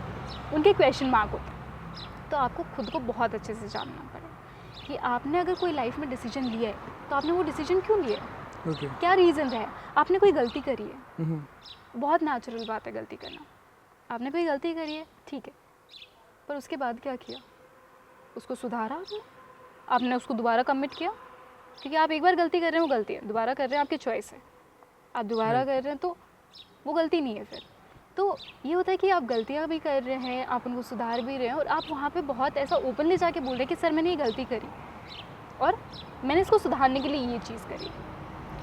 उनके क्वेश्चन मार्क होते हैं। तो आपको खुद को बहुत अच्छे से जानना पड़ेगा कि आपने अगर कोई लाइफ में डिसीजन लिया है तो आपने वो डिसीजन क्यों लिया है, ओके। क्या रीज़न है। आपने कोई गलती करी है, बहुत नेचुरल बात है गलती करना। आपने कोई गलती करी है, ठीक है, पर उसके बाद क्या किया? उसको सुधारा आपने उसको दोबारा कमिट किया, क्योंकि आप एक बार गलती कर रहे हैं वो गलती है, दोबारा कर रहे हैं आपकी चॉइस है। आप दोबारा कर रहे हैं तो वो गलती नहीं है फिर। तो ये होता है कि आप गलतियाँ भी कर रहे हैं, आप उनको सुधार भी रहे हैं और आप वहाँ पे बहुत ऐसा ओपनली जाके बोल रहे हैं कि सर मैंने ये गलती करी और मैंने इसको सुधारने के लिए ये चीज़ करी।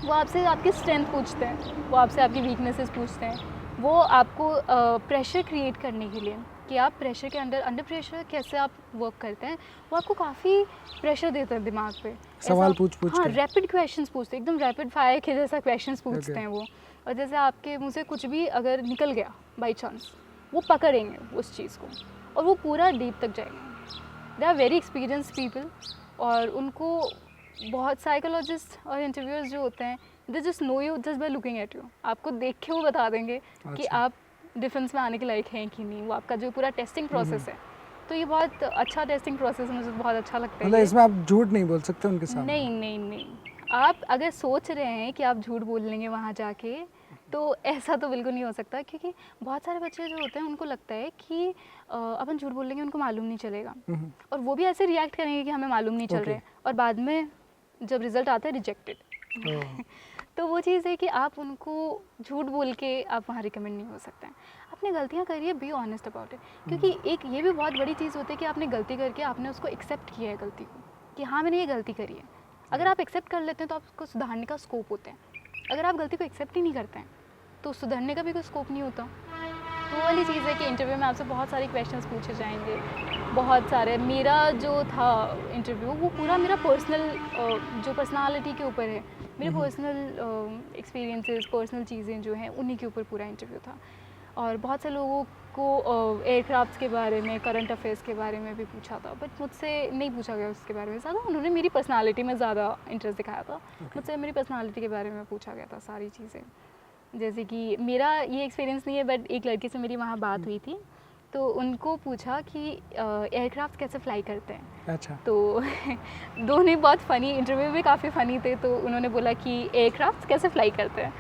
वो आपसे आपकी स्ट्रेंथ पूछते हैं, वो आपसे आपकी वीकनेसेस पूछते हैं, वो आपको प्रेशर क्रिएट करने के लिए कि आप प्रेशर के अंडर प्रेशर कैसे आप वर्क करते हैं, वो आपको काफ़ी प्रेशर देते हैं दिमाग पे। सवाल पूछ हाँ, के। रैपिड क्वेश्चंस पूछते हैं, एकदम रैपिड फायर के जैसा क्वेश्चंस पूछते Okay. हैं वो। और जैसे आपके मुँह से कुछ भी अगर निकल गया बाई चांस, वो पकड़ेंगे उस चीज़ को और वो पूरा डीप तक जाएंगे। They are very experienced people और उनको बहुत साइकोलॉजिस्ट और इंटरव्यूअर्स जो होते हैं they just know you just by looking at you. आपको देख के वो बता देंगे कि अच्छा। आप डिफेंस में आने के लायक हैं कि नहीं। वो आपका जो पूरा टेस्टिंग प्रोसेस है, तो ये बहुत अच्छा टेस्टिंग प्रोसेस है, मुझे बहुत अच्छा लगता है। मतलब इसमें आप झूठ नहीं बोल सकते उनके सामने? नहीं नहीं नहीं, आप अगर सोच रहे हैं कि आप झूठ बोल लेंगे वहाँ जाके तो ऐसा तो बिल्कुल नहीं हो सकता, क्योंकि बहुत सारे बच्चे जो होते हैं उनको लगता है कि अपन झूठ बोल लेंगे उनको मालूम नहीं चलेगा और वो भी ऐसे रिएक्ट करेंगे कि हमें मालूम नहीं चल रहा है और बाद में जब रिजल्ट आता है रिजेक्टेड। तो वो चीज़ है कि आप उनको झूठ बोल के आप वहाँ रिकमेंड नहीं हो सकते हैं। आपने गलतियाँ करी है, बी ऑनेस्ट अबाउट इट, क्योंकि एक ये भी बहुत बड़ी चीज़ होती है कि आपने गलती करके आपने उसको एक्सेप्ट किया है गलती को कि हाँ मैंने ये गलती करी है। अगर आप एक्सेप्ट कर लेते हैं तो आपको सुधारने का स्कोप होता है। अगर आप गलती को एक्सेप्ट ही नहीं करते हैं तो सुधरने का भी कोई स्कोप नहीं होता। तो वो वाली चीज़ है कि इंटरव्यू में आपसे बहुत सारे क्वेश्चंस पूछे जाएंगे, बहुत सारे। मेरा जो था इंटरव्यू वो पूरा मेरा पर्सनल जो पर्सनालिटी के ऊपर है, मेरे पर्सनल एक्सपीरियंसेस, पर्सनल चीज़ें जो हैं उन्हीं के ऊपर पूरा इंटरव्यू था। और बहुत से लोगों को एयरक्राफ्ट्स के बारे में, करंट अफेयर्स के बारे में भी पूछा था, बट मुझसे नहीं पूछा गया उसके बारे में ज़्यादा। उन्होंने मेरी पर्सनालिटी में ज़्यादा इंटरेस्ट दिखाया था। मुझसे मेरी पर्सनालिटी के बारे में पूछा गया था सारी चीज़ें। जैसे कि मेरा ये एक्सपीरियंस नहीं है, बट एक लड़की से मेरी वहाँ बात हुई थी तो उनको पूछा कि एयरक्राफ्ट कैसे फ्लाई करते हैं। अच्छा। तो दोनों बहुत फ़नी, इंटरव्यू भी काफ़ी फ़नी थे। तो उन्होंने बोला कि एयरक्राफ्ट कैसे फ्लाई करते हैं,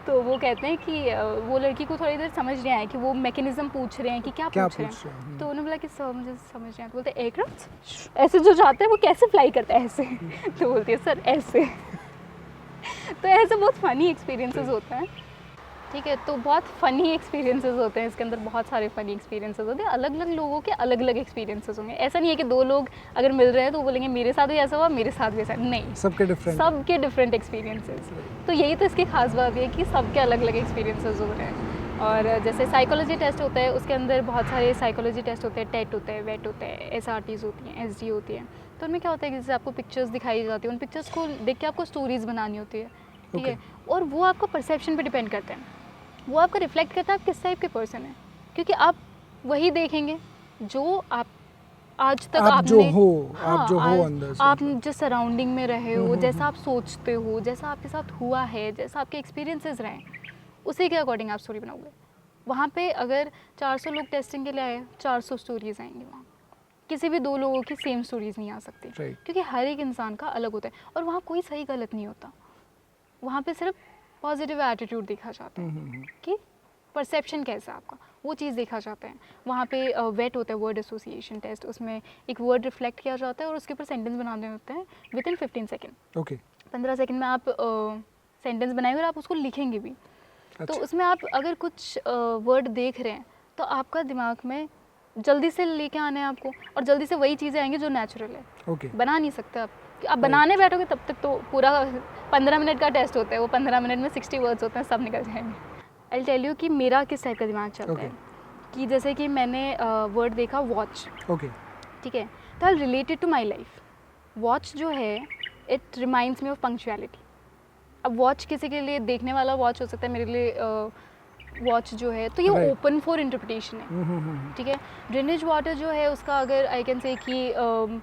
तो वो कहते हैं कि वो लड़की को थोड़ी देर समझ नहीं आया कि वो मैकेनिज़्म पूछ रहे हैं कि क्या पूछ रहे हैं। तो उन्होंने बोला कि सर मुझे समझ नहीं आया। तो बोलते एयरक्राफ्ट ऐसे जो जाते हैं वो कैसे फ्लाई करते हैं ऐसे। तो बोलती है सर ऐसे। तो ऐसे बहुत फ़नी एक्सपीरियंसेस होते हैं, ठीक है। तो बहुत फ़नी एक्सपीरियंसेस होते हैं इसके अंदर, बहुत सारे फ़नी एक्सपीरियंसेस होते हैं। अलग अलग लोगों के अलग अलग एक्सपीरियंसेस होंगे। ऐसा नहीं है कि दो लोग अगर मिल रहे हैं तो वो बोलेंगे मेरे साथ भी ऐसा हुआ, मेरे साथ भी ऐसा, नहीं, सबके डिफरेंट एक्सपीरियंसेस। तो यही तो इसकी खास बात है कि सबके अलग अलग एक्सपीरियंसेस हो रहे हैं। और जैसे साइकोलॉजी टेस्ट होता है उसके अंदर बहुत सारे साइकोलॉजी टेस्ट होते हैं, टेट होता है, वेट होता है, SRTs होती हैं, SD होती है। तो उनमें क्या होता है कि जैसे आपको पिक्चर्स दिखाई जाती है, उन पिक्चर्स को देख के आपको स्टोरीज़ बनानी होती है ठीक है, और वो आपका परसेप्शन पे डिपेंड करता है, वो आपका रिफ्लेक्ट करता है आप किस टाइप के पर्सन हैं, क्योंकि आप वही देखेंगे जो आप आज तक आप जो आपने हो, हाँ, आप जो हो अंदर से, आप जिस सराउंडिंग में रहे हो, जैसा आप सोचते हो, जैसा आपके साथ हुआ है, जैसा आपके एक्सपीरियंसेस रहे, उसी के अकॉर्डिंग आप स्टोरी बनाओगे। वहाँ पे अगर 400 लोग टेस्टिंग के लिए आए, 400 स्टोरीज आएंगी वहाँ, किसी भी दो लोगों की सेम स्टोरीज नहीं आ सकती, क्योंकि हर एक इंसान का अलग होता है, और वहाँ कोई सही गलत नहीं होता, वहाँ पे सिर्फ पॉजिटिव एटीट्यूड देखा जाता है कि परसेप्शन कैसा है आपका, वो चीज़ देखा जाता है। वहाँ पे वेट होता है, वर्ड एसोसिएशन टेस्ट, उसमें एक वर्ड रिफ्लेक्ट किया जाता है और उसके ऊपर सेंटेंस बनाने होते हैं with in 15 second. Okay, 15 second में आप सेंटेंस बनाएंगे और आप उसको लिखेंगे भी। तो उसमें आप अगर कुछ वर्ड देख रहे हैं तो आपका दिमाग में जल्दी से लेके आने हैं आपको, और जल्दी से वही चीज़ें आएंगी जो नेचुरल है। बना नहीं सकते आप बनाने बैठोगे तब तक तो पूरा 15 मिनट का टेस्ट होता है, वो 15 मिनट में 60 वर्ड्स होते हैं, सब निकल जाएंगे। आई टेल यू कि मेरा किस टाइप का दिमाग चलता है, कि जैसे कि मैंने वर्ड देखा वॉच, ठीक है, तो I related to my life. Watch जो है it reminds me of punctuality. अब वॉच किसी के लिए देखने वाला वॉच हो सकता है, मेरे लिए वॉच जो है तो ये ओपन फॉर इंटरप्रिटेशन है, ठीक है। ड्रेनेज वाटर जो है उसका अगर आई कैन से कि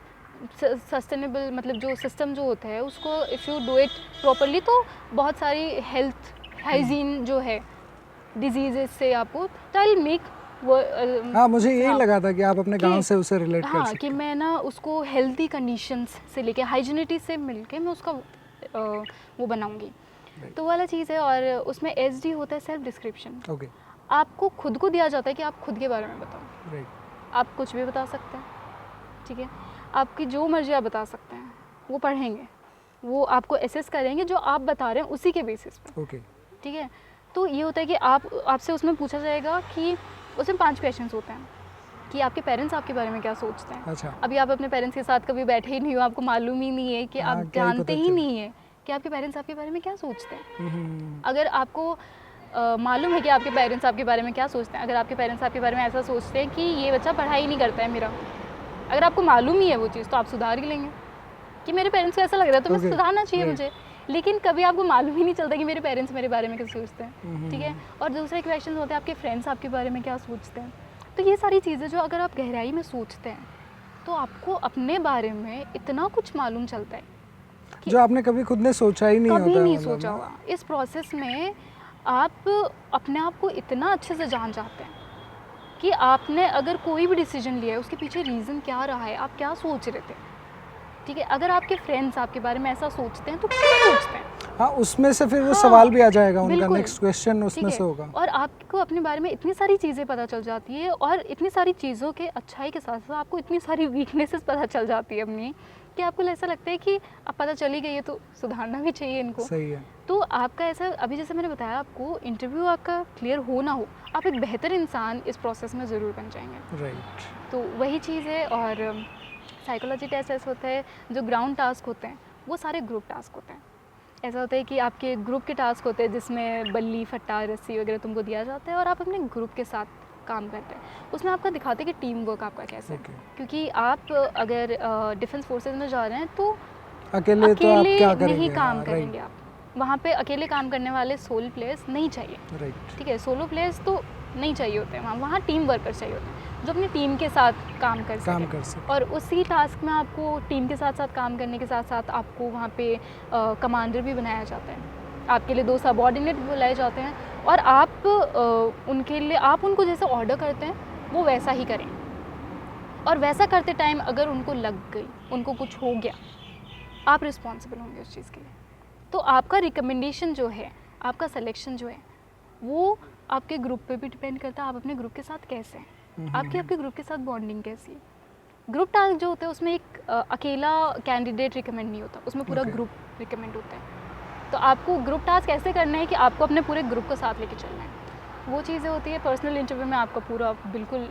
सस्टेनेबल मतलब जो सिस्टम जो होता है उसको if you do it properly तो बहुत सारी हेल्थ हाइजीन जो है डिजीजेस से आपको तो आई मेक हाँ, मुझे यही लगा था कि आप अपने गांव से उसे रिलेट कर सकते हैं। कि मैं ना उसको हेल्दी कंडीशंस से लेके हाइजीनिटी से मिलके मैं उसका वो बनाऊंगी, तो वाला चीज़ है। और उसमें SD होता है सेल्फ डिस्क्रिप्शन। आपको खुद को दिया जाता है कि आप खुद के बारे में बताओ, आप कुछ भी बता सकते हैं, ठीक है, आपकी जो मर्जी आप बता सकते हैं, वो पढ़ेंगे, वो आपको एसेस करेंगे जो आप बता रहे हैं उसी के बेसिस पे, ठीक है। तो ये होता है कि आपसे उसमें पूछा जाएगा कि उसमें 5 क्वेश्चंस होते हैं कि आपके पेरेंट्स आपके बारे में क्या सोचते हैं। अच्छा। अभी आप अपने पेरेंट्स के साथ कभी बैठे ही नहीं हो, आपको मालूम ही नहीं है कि आप जानते ही नहीं है कि आपके पेरेंट्स आपके बारे में क्या सोचते हैं। अगर आपको मालूम है कि आपके पेरेंट्स आपके बारे में क्या सोचते हैं, अगर आपके पेरेंट्स आपके बारे में ऐसा सोचते हैं कि ये बच्चा पढ़ाई नहीं करता है मेरा, अगर आपको मालूम ही है वो चीज़ तो आप सुधार ही लेंगे कि मेरे पेरेंट्स को ऐसा लग रहा है तो मैं सुधारना चाहिए मुझे। लेकिन कभी आपको मालूम ही नहीं चलता कि मेरे पेरेंट्स मेरे बारे में क्या सोचते हैं, ठीक है। और दूसरे क्वेश्चन होते हैं आपके फ्रेंड्स आपके बारे में क्या सोचते हैं। तो ये सारी चीज़ें जो अगर आप गहराई में सोचते हैं तो आपको अपने बारे में इतना कुछ मालूम चलता है जो आपने कभी खुद ने सोचा ही नहीं, कभी नहीं सोचा होगा। इस प्रोसेस में आप अपने आप को इतना अच्छे से जान जाते हैं कि आपने अगर कोई भी डिसीजन लिया है उसके पीछे रीज़न क्या रहा है, आप क्या सोच रहे थे, ठीक है। अगर आपके फ्रेंड्स आपके बारे में ऐसा सोचते हैं तो क्यों सोचते हैं, हाँ, उसमें से फिर वो सवाल भी आ जाएगा, उनका नेक्स्ट क्वेश्चन उसमें से होगा। और आपको अपने बारे में इतनी सारी चीज़ें पता चल जाती है और इतनी सारी चीज़ों के अच्छाई के साथ साथ आपको इतनी सारी वीकनेसेस पता चल जाती है अपनी कि आपको ऐसा लगता है कि अब पता चली गई है तो सुधारना भी चाहिए इनको। सही है। तो आपका ऐसा अभी जैसे मैंने बताया आपको इंटरव्यू आपका क्लियर हो ना हो, आप एक बेहतर इंसान इस प्रोसेस में ज़रूर बन जाएंगे। राइट। तो वही चीज़ है। और साइकोलॉजी टेस्ट ऐसा होता है, जो ग्राउंड टास्क होते हैं वो सारे ग्रुप टास्क होते हैं। ऐसा होता है कि आपके ग्रुप के टास्क होते हैं जिसमें बल्ली फट्टा रस्सी वगैरह तुमको दिया जाता है और आप अपने ग्रुप के साथ काम करते हैं। उसमें आपका दिखाते हैं कि टीम वर्क आपका कैसा है, क्योंकि आप अगर डिफेंस फोर्सेज में जा रहे हैं तो अकेले तो आप क्या करेंगे, नहीं काम करेंगे आप वहाँ पे। अकेले काम करने वाले सोलो प्लेयर्स नहीं चाहिए, ठीक है। सोलो प्लेयर्स तो नहीं चाहिए होते हैं वहाँ टीम वर्कर चाहिए होते हैं जो अपनी टीम के साथ काम कर सके। और उसी टास्क में आपको टीम के साथ साथ काम करने के साथ साथ आपको वहाँ पे कमांडर भी बनाया जाता है, आपके लिए 2 सबऑर्डिनेट बुलाए जाते हैं और आप उनके लिए आप उनको जैसे ऑर्डर करते हैं वो वैसा ही करें। और वैसा करते टाइम अगर उनको लग गई, उनको कुछ हो गया, आप रिस्पॉन्सिबल होंगे उस चीज़ के लिए। तो आपका रिकमेंडेशन जो है, आपका सिलेक्शन जो है वो आपके ग्रुप पे भी डिपेंड करता है, आप अपने ग्रुप के साथ कैसे हैं, आपके ग्रुप के साथ बॉन्डिंग कैसी है। ग्रुप टास्क जो होता है उसमें एक अकेला कैंडिडेट रिकमेंड नहीं होता, उसमें पूरा ग्रुप रिकमेंड होता है। तो आपको ग्रुप टास्क ऐसे करना है कि आपको अपने पूरे ग्रुप को साथ लेके चलना है। वो चीज़ें होती है पर्सनल इंटरव्यू में आपका पूरा बिल्कुल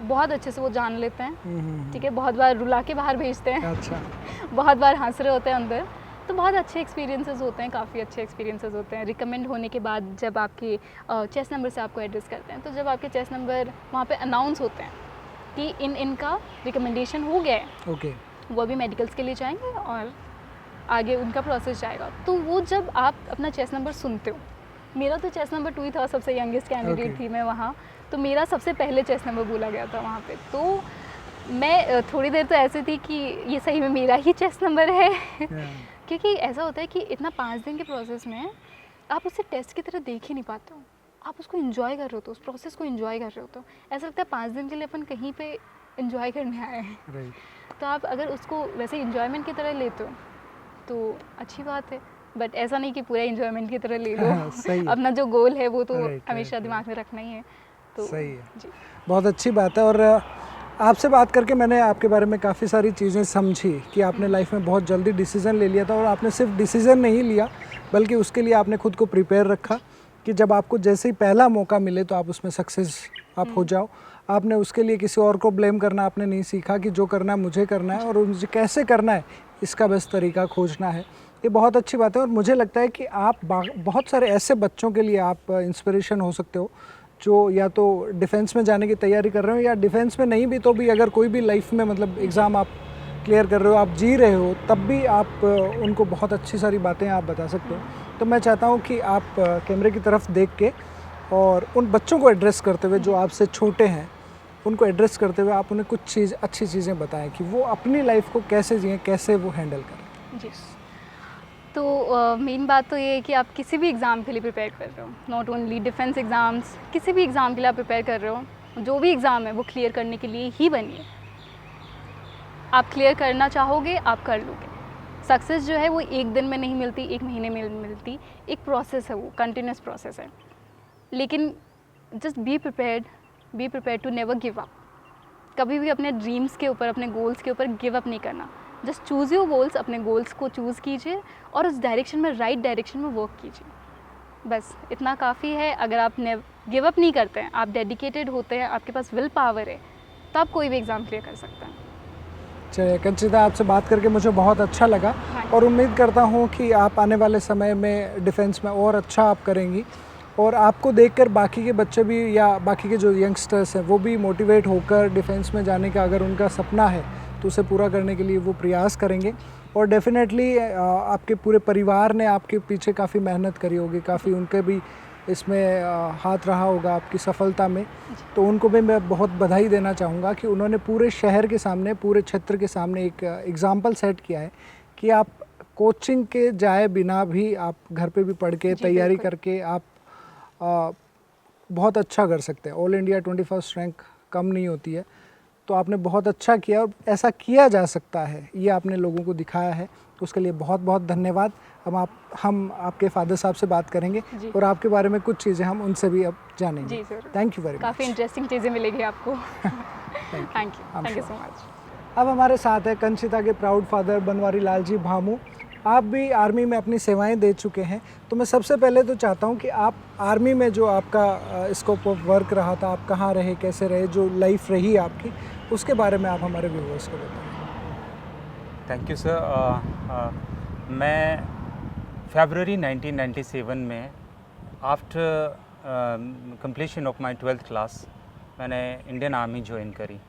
बहुत अच्छे से वो जान लेते हैं, ठीक है। बहुत बार रुला के बाहर भेजते हैं, अच्छा। बहुत बार हंस रहे होते हैं अंदर। तो बहुत अच्छे एक्सपीरियंसेस होते हैं, काफ़ी अच्छे एक्सपीरियंसेस होते हैं। रिकमेंड होने के बाद जब आपके चेस्ट नंबर से आपको एड्रेस करते हैं, तो जब आपके चेस्ट नंबर वहाँ पे अनाउंस होते हैं कि इनका रिकमेंडेशन हो गया है, वो अभी मेडिकल्स के लिए जाएंगे और आगे उनका प्रोसेस जाएगा। तो वो जब आप अपना चेस नंबर सुनते हो, मेरा तो चेस नंबर 2 ही था, सबसे यंगेस्ट कैंडिडेट Okay. थी मैं वहाँ, तो मेरा सबसे पहले चेस नंबर बोला गया था वहाँ पे। तो मैं थोड़ी देर तो ऐसे थी कि ये सही में मेरा ही चेस नंबर है। क्योंकि ऐसा होता है कि इतना 5 दिन के प्रोसेस में आप उसे टेस्ट की तरह देख ही नहीं पाते हो, आप उसको एंजॉय कर रहे होते हो, उस प्रोसेस को एंजॉय कर रहे होते हो। ऐसा लगता है 5 दिन के लिए अपन कहीं पे एंजॉय करने आए हैं। राइट। तो आप अगर उसको वैसे एंजॉयमेंट की तरह लेते हो तो अच्छी बात है, बट ऐसा नहीं कि पूरा एंजॉयमेंट की तरह ले लो। सही है। अपना जो गोल है वो तो Right, हमेशा right, दिमाग में रखना ही है। तो सही है। जी बहुत अच्छी बात है। और आपसे बात करके मैंने आपके बारे में काफ़ी सारी चीज़ें समझी कि आपने लाइफ में बहुत जल्दी डिसीज़न ले लिया था, और आपने सिर्फ डिसीज़न नहीं लिया बल्कि उसके लिए आपने खुद को प्रिपेयर रखा कि जब आपको जैसे ही पहला मौका मिले तो आप उसमें सक्सेस आप हो जाओ। आपने उसके लिए किसी और को ब्लेम करना आपने नहीं सीखा कि जो करना है मुझे करना है, और मुझे कैसे करना है इसका बेस्ट तरीका खोजना है। ये बहुत अच्छी बात है, और मुझे लगता है कि आप बहुत सारे ऐसे बच्चों के लिए आप इंस्पिरेशन हो सकते हो जो या तो डिफेंस में जाने की तैयारी कर रहे हो, या डिफेंस में नहीं भी तो भी अगर कोई भी लाइफ में मतलब एग्ज़ाम आप क्लियर कर रहे हो, आप जी रहे हो, तब भी आप उनको बहुत अच्छी सारी बातें आप बता सकते हो। तो मैं चाहता हूँ कि आप कैमरे की तरफ देख के और उन बच्चों को एड्रेस करते हुए जो आपसे छोटे हैं, उनको एड्रेस करते हुए आप उन्हें कुछ अच्छी चीज़ें बताएं कि वो अपनी लाइफ को कैसे जिएं, कैसे वो हैंडल करें। जी। तो मेन बात तो ये है कि आप किसी भी एग्ज़ाम के लिए प्रिपेयर कर रहे हो, नॉट ओनली डिफेंस एग्ज़ाम्स, किसी भी एग्ज़ाम के लिए आप प्रिपेयर कर रहे हो, जो भी एग्ज़ाम है वो क्लियर करने के लिए ही बनी है। आप क्लियर करना चाहोगे, आप कर लोगे। सक्सेस जो है वो एक दिन में नहीं मिलती, एक महीने में मिलती, एक प्रोसेस है, वो कंटिन्यूस प्रोसेस है। लेकिन just be prepared to never give up. कभी भी अपने ड्रीम्स के ऊपर, अपने गोल्स के ऊपर गिव अप नहीं करना। जस्ट चूज़ योर गोल्स, अपने गोल्स को चूज़ कीजिए और उस डायरेक्शन में, राइट डायरेक्शन में वर्क कीजिए। बस इतना काफ़ी है। अगर आप गिव अप नहीं करते हैं, आप डेडिकेटेड होते हैं, आपके पास विल पावर है, तो आप कोई भी एग्ज़ाम क्लियर कर सकते हैं। चलिए कंचिता, आपसे बात करके मुझे बहुत अच्छा लगा, और उम्मीद करता हूँ कि आप आने वाले समय में डिफेंस में और अच्छा आप करेंगी, और आपको देखकर बाकी के बच्चे भी या बाकी के जो यंगस्टर्स हैं वो भी मोटिवेट होकर डिफेंस में जाने का अगर उनका सपना है तो उसे पूरा करने के लिए वो प्रयास करेंगे। और डेफिनेटली आपके पूरे परिवार ने आपके पीछे काफ़ी मेहनत करी होगी, काफ़ी उनके भी इसमें हाथ रहा होगा आपकी सफलता में, तो उनको भी मैं बहुत बधाई देना चाहूँगा कि उन्होंने पूरे शहर के सामने, पूरे क्षेत्र के सामने एक एग्ज़ाम्पल सेट किया है कि आप कोचिंग के जाए बिना भी आप घर पे भी पढ़ के तैयारी करके आप बहुत अच्छा कर सकते हैं। ऑल इंडिया 21st रैंक कम नहीं होती है, तो आपने बहुत अच्छा किया और ऐसा किया जा सकता है, ये आपने लोगों को दिखाया है, तो उसके लिए बहुत बहुत धन्यवाद। हम आपके फादर साहब से बात करेंगे और आपके बारे में कुछ चीज़ें हम उनसे भी अब जानेंगे। Thank you very much. काफ़ी इंटरेस्टिंग चीज़ें मिलेगी आपको। Thank you so much. अब हमारे साथ है कंचिता के प्राउड फादर बनवारी लाल जी भामू। आप भी आर्मी में अपनी सेवाएं दे चुके हैं, तो मैं सबसे पहले तो चाहता हूं कि आप आर्मी में जो आपका स्कोप ऑफ वर्क रहा था, आप कहां रहे, कैसे रहे, जो लाइफ रही आपकी, उसके बारे में आप हमारे व्यूअर्स को बताएं। Thank you sir. मैं फरवरी 1997 में after completion of my 12th class मैंने इंडियन आर्मी ज्वाइन करी,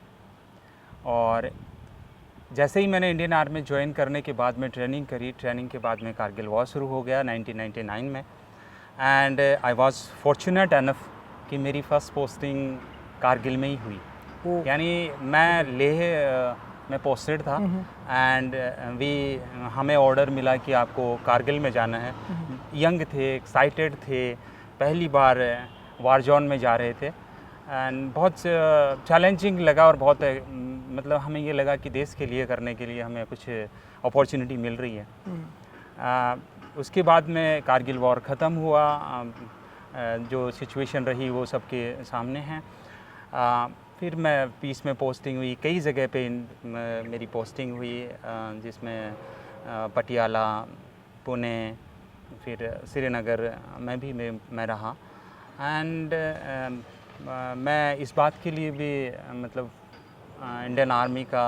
और जैसे ही मैंने इंडियन आर्मी ज्वाइन करने के बाद में ट्रेनिंग करी, ट्रेनिंग के बाद में कारगिल वॉर शुरू हो गया 1999 में, and I was fortunate enough कि मेरी फ़र्स्ट पोस्टिंग कारगिल में ही हुई। यानी मैं लेह में पोस्टेड था, एंड हमें ऑर्डर मिला कि आपको कारगिल में जाना है। यंग थे, एक्साइटेड थे, पहली बार वार जोन में जा रहे थे, एंड बहुत चैलेंजिंग लगा, और बहुत मतलब हमें ये लगा कि देश के लिए करने के लिए हमें कुछ अपॉर्चुनिटी मिल रही है। उसके बाद में कारगिल वॉर ख़त्म हुआ, जो सिचुएशन रही वो सबके सामने है। फिर मैं पीस में पोस्टिंग हुई, कई जगह पे मेरी पोस्टिंग हुई, जिसमें पटियाला, पुणे, फिर श्रीनगर में भी मैं रहा। एंड मैं इस बात के लिए भी मतलब इंडियन आर्मी का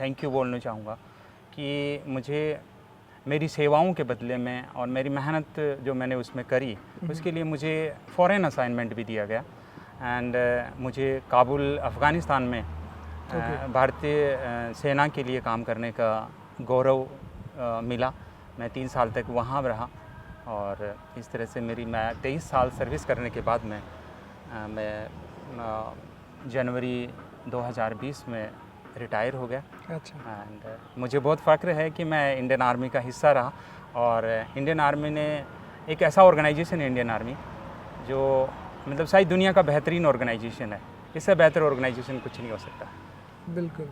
थैंक यू बोलना चाहूँगा कि मुझे मेरी सेवाओं के बदले में और मेरी मेहनत जो मैंने उसमें करी, उसके लिए मुझे फ़ॉरेन असाइनमेंट भी दिया गया, एंड मुझे काबुल अफ़गानिस्तान में भारतीय सेना के लिए काम करने का गौरव मिला। मैं 3 साल तक वहाँ रहा और इस तरह से मैं 23 साल सर्विस करने के बाद मैं जनवरी 2020 में रिटायर हो गया। अच्छा। एंड मुझे बहुत फ़ख्र है कि मैं इंडियन आर्मी का हिस्सा रहा और इंडियन आर्मी ने एक ऐसा ऑर्गेनाइजेशन है इंडियन आर्मी जो मतलब शायद दुनिया का बेहतरीन ऑर्गेनाइजेशन है। इससे बेहतर ऑर्गेनाइजेशन कुछ नहीं हो सकता। बिल्कुल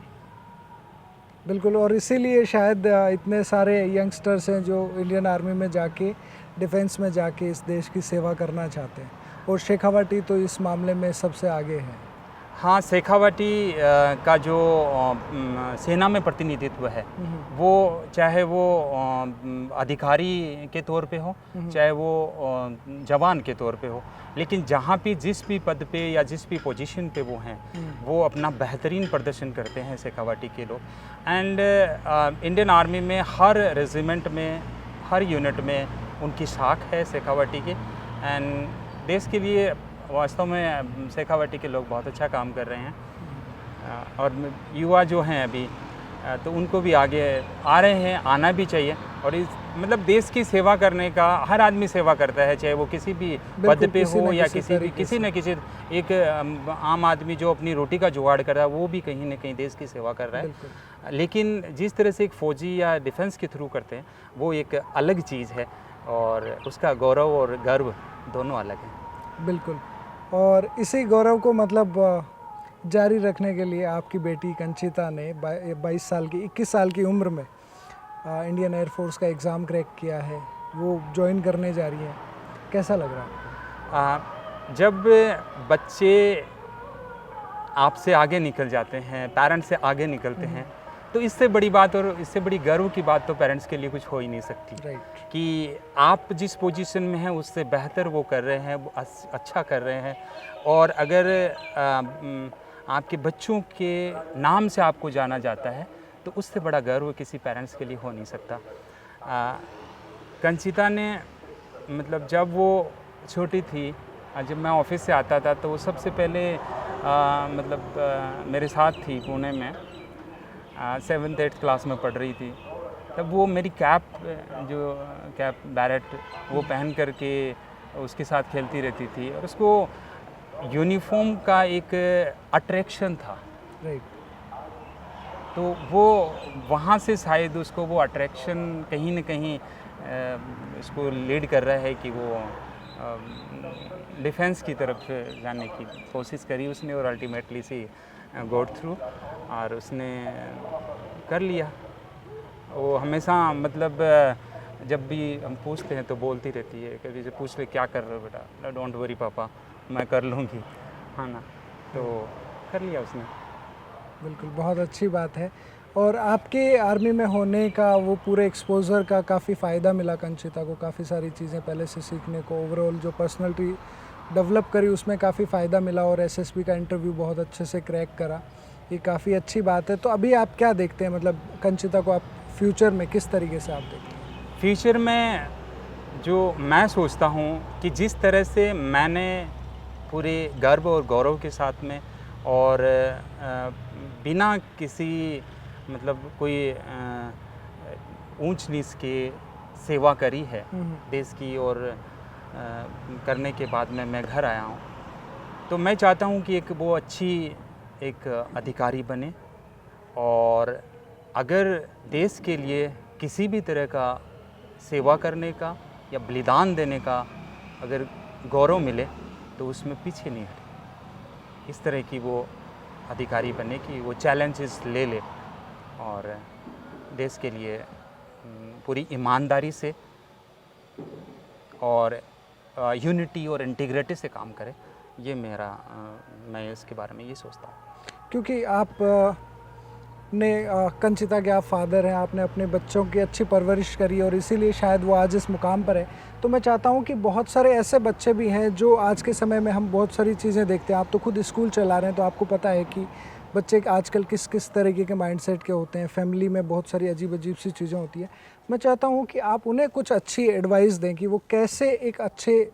बिल्कुल, और इसीलिए शायद इतने सारे यंगस्टर्स हैं जो इंडियन आर्मी में जाके डिफेंस में जाके इस देश की सेवा करना चाहते हैं, और शेखावटी तो इस मामले में सबसे आगे है। हाँ, शेखावटी का जो सेना में प्रतिनिधित्व है वो चाहे वो अधिकारी के तौर पे हो चाहे वो जवान के तौर पे हो, लेकिन जहाँ भी जिस भी पद पे या जिस भी पोजीशन पे वो हैं वो अपना बेहतरीन प्रदर्शन करते हैं शेखावटी के लोग। एंड इंडियन आर्मी में हर रेजिमेंट में हर यूनिट में उनकी शाख है शेखावटी की। एंड देश के लिए वास्तव में शेखावटी के लोग बहुत अच्छा काम कर रहे हैं और युवा जो हैं अभी तो उनको भी आगे आ रहे हैं, आना भी चाहिए। और इस मतलब देश की सेवा करने का हर आदमी सेवा करता है, चाहे वो किसी भी पद पे हो या किसी न किसी एक आम आदमी जो अपनी रोटी का जुगाड़ कर रहा है वो भी कहीं ना कहीं देश की सेवा कर रहा है। लेकिन जिस तरह से एक फ़ौजी या डिफेंस के थ्रू करते हैं वो एक अलग चीज़ है और उसका गौरव और गर्व दोनों अलग हैं। बिल्कुल, और इसी गौरव को मतलब जारी रखने के लिए आपकी बेटी कंचिता ने 21 साल की उम्र में इंडियन एयरफोर्स का एग्ज़ाम क्रैक किया है, वो ज्वाइन करने जा रही है। कैसा लग रहा है? जब बच्चे आपसे आगे निकल जाते हैं, पेरेंट्स से आगे निकलते हैं, तो इससे बड़ी बात और इससे बड़ी गर्व की बात तो पेरेंट्स के लिए कुछ हो ही नहीं सकती। राइट। कि आप जिस पोजीशन में हैं उससे बेहतर वो कर रहे हैं, वो अच्छा कर रहे हैं। और अगर आपके बच्चों के नाम से आपको जाना जाता है तो उससे बड़ा गर्व किसी पेरेंट्स के लिए हो नहीं सकता। कंचिता ने मतलब जब वो छोटी थी, जब मैं ऑफिस से आता था तो वो सबसे पहले मेरे साथ थी पुणे में, 7th-8th क्लास में पढ़ रही थी। तब वो मेरी कैप बैरेट वो पहन करके उसके साथ खेलती रहती थी और उसको यूनिफॉर्म का एक अट्रैक्शन था। राइट। तो वो वहाँ से शायद उसको वो अट्रैक्शन कहीं न कहीं इसको लीड कर रहा है कि वो डिफेंस की तरफ जाने की कोशिश करी उसने और अल्टीमेटली सी गोट थ्रू और उसने कर लिया। वो हमेशा मतलब जब भी हम पूछते हैं तो बोलती रहती है, कभी से पूछ ले क्या कर रहे हो बेटा, डोंट वरी पापा मैं कर लूँगी, हाँ ना। तो कर लिया उसने। बिल्कुल, बहुत अच्छी बात है। और आपके आर्मी में होने का वो पूरे एक्सपोज़र का काफ़ी फ़ायदा मिला कंचिता को, काफ़ी सारी चीज़ें पहले से सीखने को, ओवरऑल जो पर्सनैलिटी डेवलप करी उसमें काफ़ी फ़ायदा मिला और एसएसबी का इंटरव्यू बहुत अच्छे से क्रैक करा, ये काफ़ी अच्छी बात है। तो अभी आप क्या देखते हैं, मतलब कंचिता को आप फ्यूचर में किस तरीके से आप देखते हैं? फ्यूचर में जो मैं सोचता हूँ कि जिस तरह से मैंने पूरे गर्व और गौरव के साथ में और बिना किसी मतलब कोई ऊंच नीच के सेवा करी है देश की, और करने के बाद में मैं घर आया हूँ, तो मैं चाहता हूँ कि एक वो अच्छी एक अधिकारी बने और अगर देश के लिए किसी भी तरह का सेवा करने का या बलिदान देने का अगर गौरव मिले तो उसमें पीछे नहीं हटे। इस तरह की वो अधिकारी बने कि वो चैलेंजेस ले ले और देश के लिए पूरी ईमानदारी से और यूनिटी और इंटीग्रिटी से काम करे। ये मैं इसके बारे में ये सोचता हूँ। क्योंकि आप ने कंचिता के आप फादर हैं, आपने अपने बच्चों की अच्छी परवरिश करी और इसीलिए शायद वो आज इस मुकाम पर है। तो मैं चाहता हूँ कि बहुत सारे ऐसे बच्चे भी हैं जो आज के समय में हम बहुत सारी चीज़ें देखते हैं, आप तो खुद स्कूल चला रहे हैं तो आपको पता है कि बच्चे आजकल किस किस तरीके के माइंडसेट के होते हैं, फैमिली में बहुत सारी अजीब अजीब सी चीज़ें होती हैं। मैं चाहता हूँ कि आप उन्हें कुछ अच्छी एडवाइस दें कि वो कैसे एक अच्छे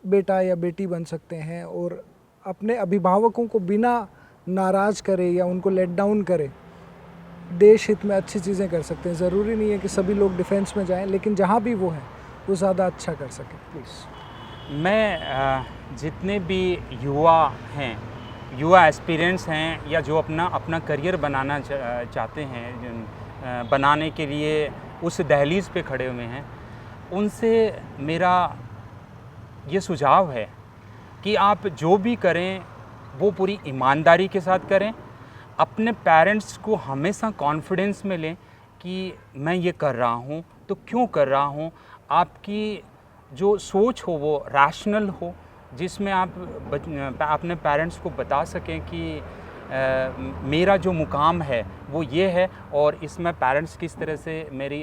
बेटा या बेटी बन सकते हैं और अपने अभिभावकों को बिना नाराज़ करे या उनको लेट डाउन करे देश हित में अच्छी चीज़ें कर सकते हैं। ज़रूरी नहीं है कि सभी लोग डिफेंस में जाएं, लेकिन जहाँ भी वो हैं वो ज़्यादा अच्छा कर सकें। प्लीज़। मैं जितने भी युवा हैं, युवा एस्पिरेंट्स हैं, या जो अपना करियर बनाना चाहते हैं, बनाने के लिए उस दहलीज पे खड़े हुए हैं, उनसे मेरा ये सुझाव है कि आप जो भी करें वो पूरी ईमानदारी के साथ करें। अपने पेरेंट्स को हमेशा कॉन्फिडेंस में लें कि मैं ये कर रहा हूँ तो क्यों कर रहा हूँ। आपकी जो सोच हो वो रैशनल हो, जिसमें आप अपने पेरेंट्स को बता सकें कि मेरा जो मुकाम है वो ये है और इसमें पेरेंट्स किस तरह से मेरी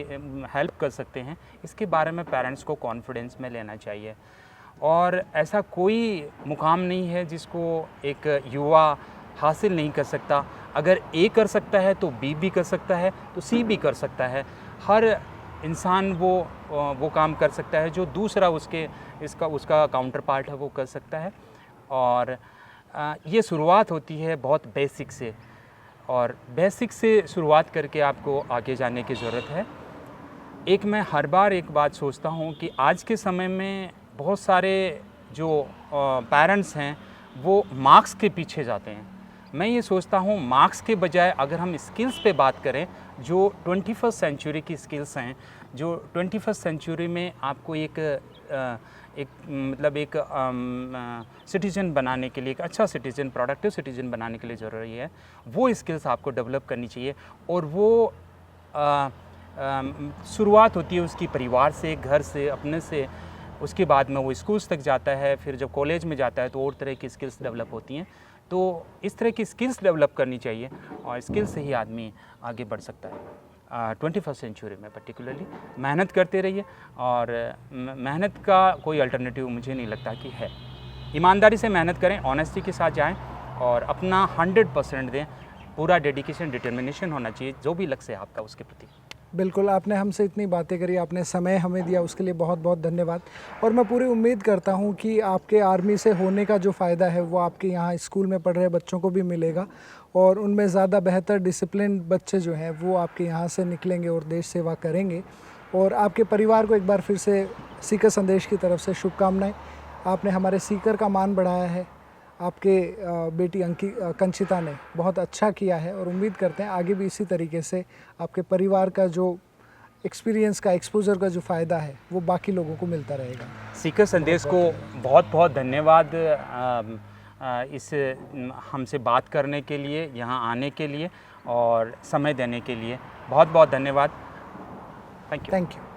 हेल्प कर सकते हैं, इसके बारे में पेरेंट्स को कॉन्फिडेंस में लेना चाहिए। और ऐसा कोई मुकाम नहीं है जिसको एक युवा हासिल नहीं कर सकता। अगर ए कर सकता है तो बी भी कर सकता है, तो सी भी कर सकता है। हर इंसान वो काम कर सकता है जो दूसरा उसका काउंटर पार्ट है वो कर सकता है। और ये शुरुआत होती है बहुत बेसिक से, और बेसिक से शुरुआत करके आपको आगे जाने की ज़रूरत है। मैं हर बार एक बात सोचता हूँ कि आज के समय में बहुत सारे जो पेरेंट्स हैं वो मार्क्स के पीछे जाते हैं। मैं ये सोचता हूँ मार्क्स के बजाय अगर हम स्किल्स पे बात करें, जो 21st सेंचुरी की स्किल्स हैं, जो 21st सेंचुरी में आपको एक सिटीज़न बनाने के लिए, एक अच्छा सिटीज़न, प्रोडक्टिव सिटीज़न बनाने के लिए ज़रूरी है, वो स्किल्स आपको डेवलप करनी चाहिए। और वो शुरुआत होती है उसकी परिवार से, घर से, अपने से। उसके बाद में वो स्कूल्स तक जाता है, फिर जब कॉलेज में जाता है तो और तरह की स्किल्स डेवलप होती हैं। तो इस तरह की स्किल्स डेवलप करनी चाहिए और स्किल से ही आदमी आगे बढ़ सकता है। 21st सेंचुरी में पर्टिकुलरली मेहनत करते रहिए, और मेहनत का कोई अल्टरनेटिव मुझे नहीं लगता कि है। ईमानदारी से मेहनत करें, ऑनेस्टी के साथ जाएं और अपना 100% दें। पूरा डेडिकेशन, डिटर्मिनेशन होना चाहिए जो भी लक्ष्य है आपका उसके प्रति। बिल्कुल, आपने हमसे इतनी बातें करी, आपने समय हमें दिया, उसके लिए बहुत बहुत धन्यवाद। और मैं पूरी उम्मीद करता हूँ कि आपके आर्मी से होने का जो फ़ायदा है वो आपके यहाँ स्कूल में पढ़ रहे बच्चों को भी मिलेगा, और उनमें ज़्यादा बेहतर डिसिप्लिन बच्चे जो हैं वो आपके यहाँ से निकलेंगे और देश सेवा करेंगे। और आपके परिवार को एक बार फिर से सीकर संदेश की तरफ से शुभकामनाएँ। आपने हमारे सीकर का मान बढ़ाया है, आपके बेटी कंचिता ने बहुत अच्छा किया है, और उम्मीद करते हैं आगे भी इसी तरीके से आपके परिवार का जो एक्सपीरियंस का, एक्सपोजर का जो फ़ायदा है वो बाकी लोगों को मिलता रहेगा। सीकर संदेश को बहुत बहुत धन्यवाद इस हमसे बात करने के लिए, यहाँ आने के लिए और समय देने के लिए। बहुत बहुत धन्यवाद। Thank you.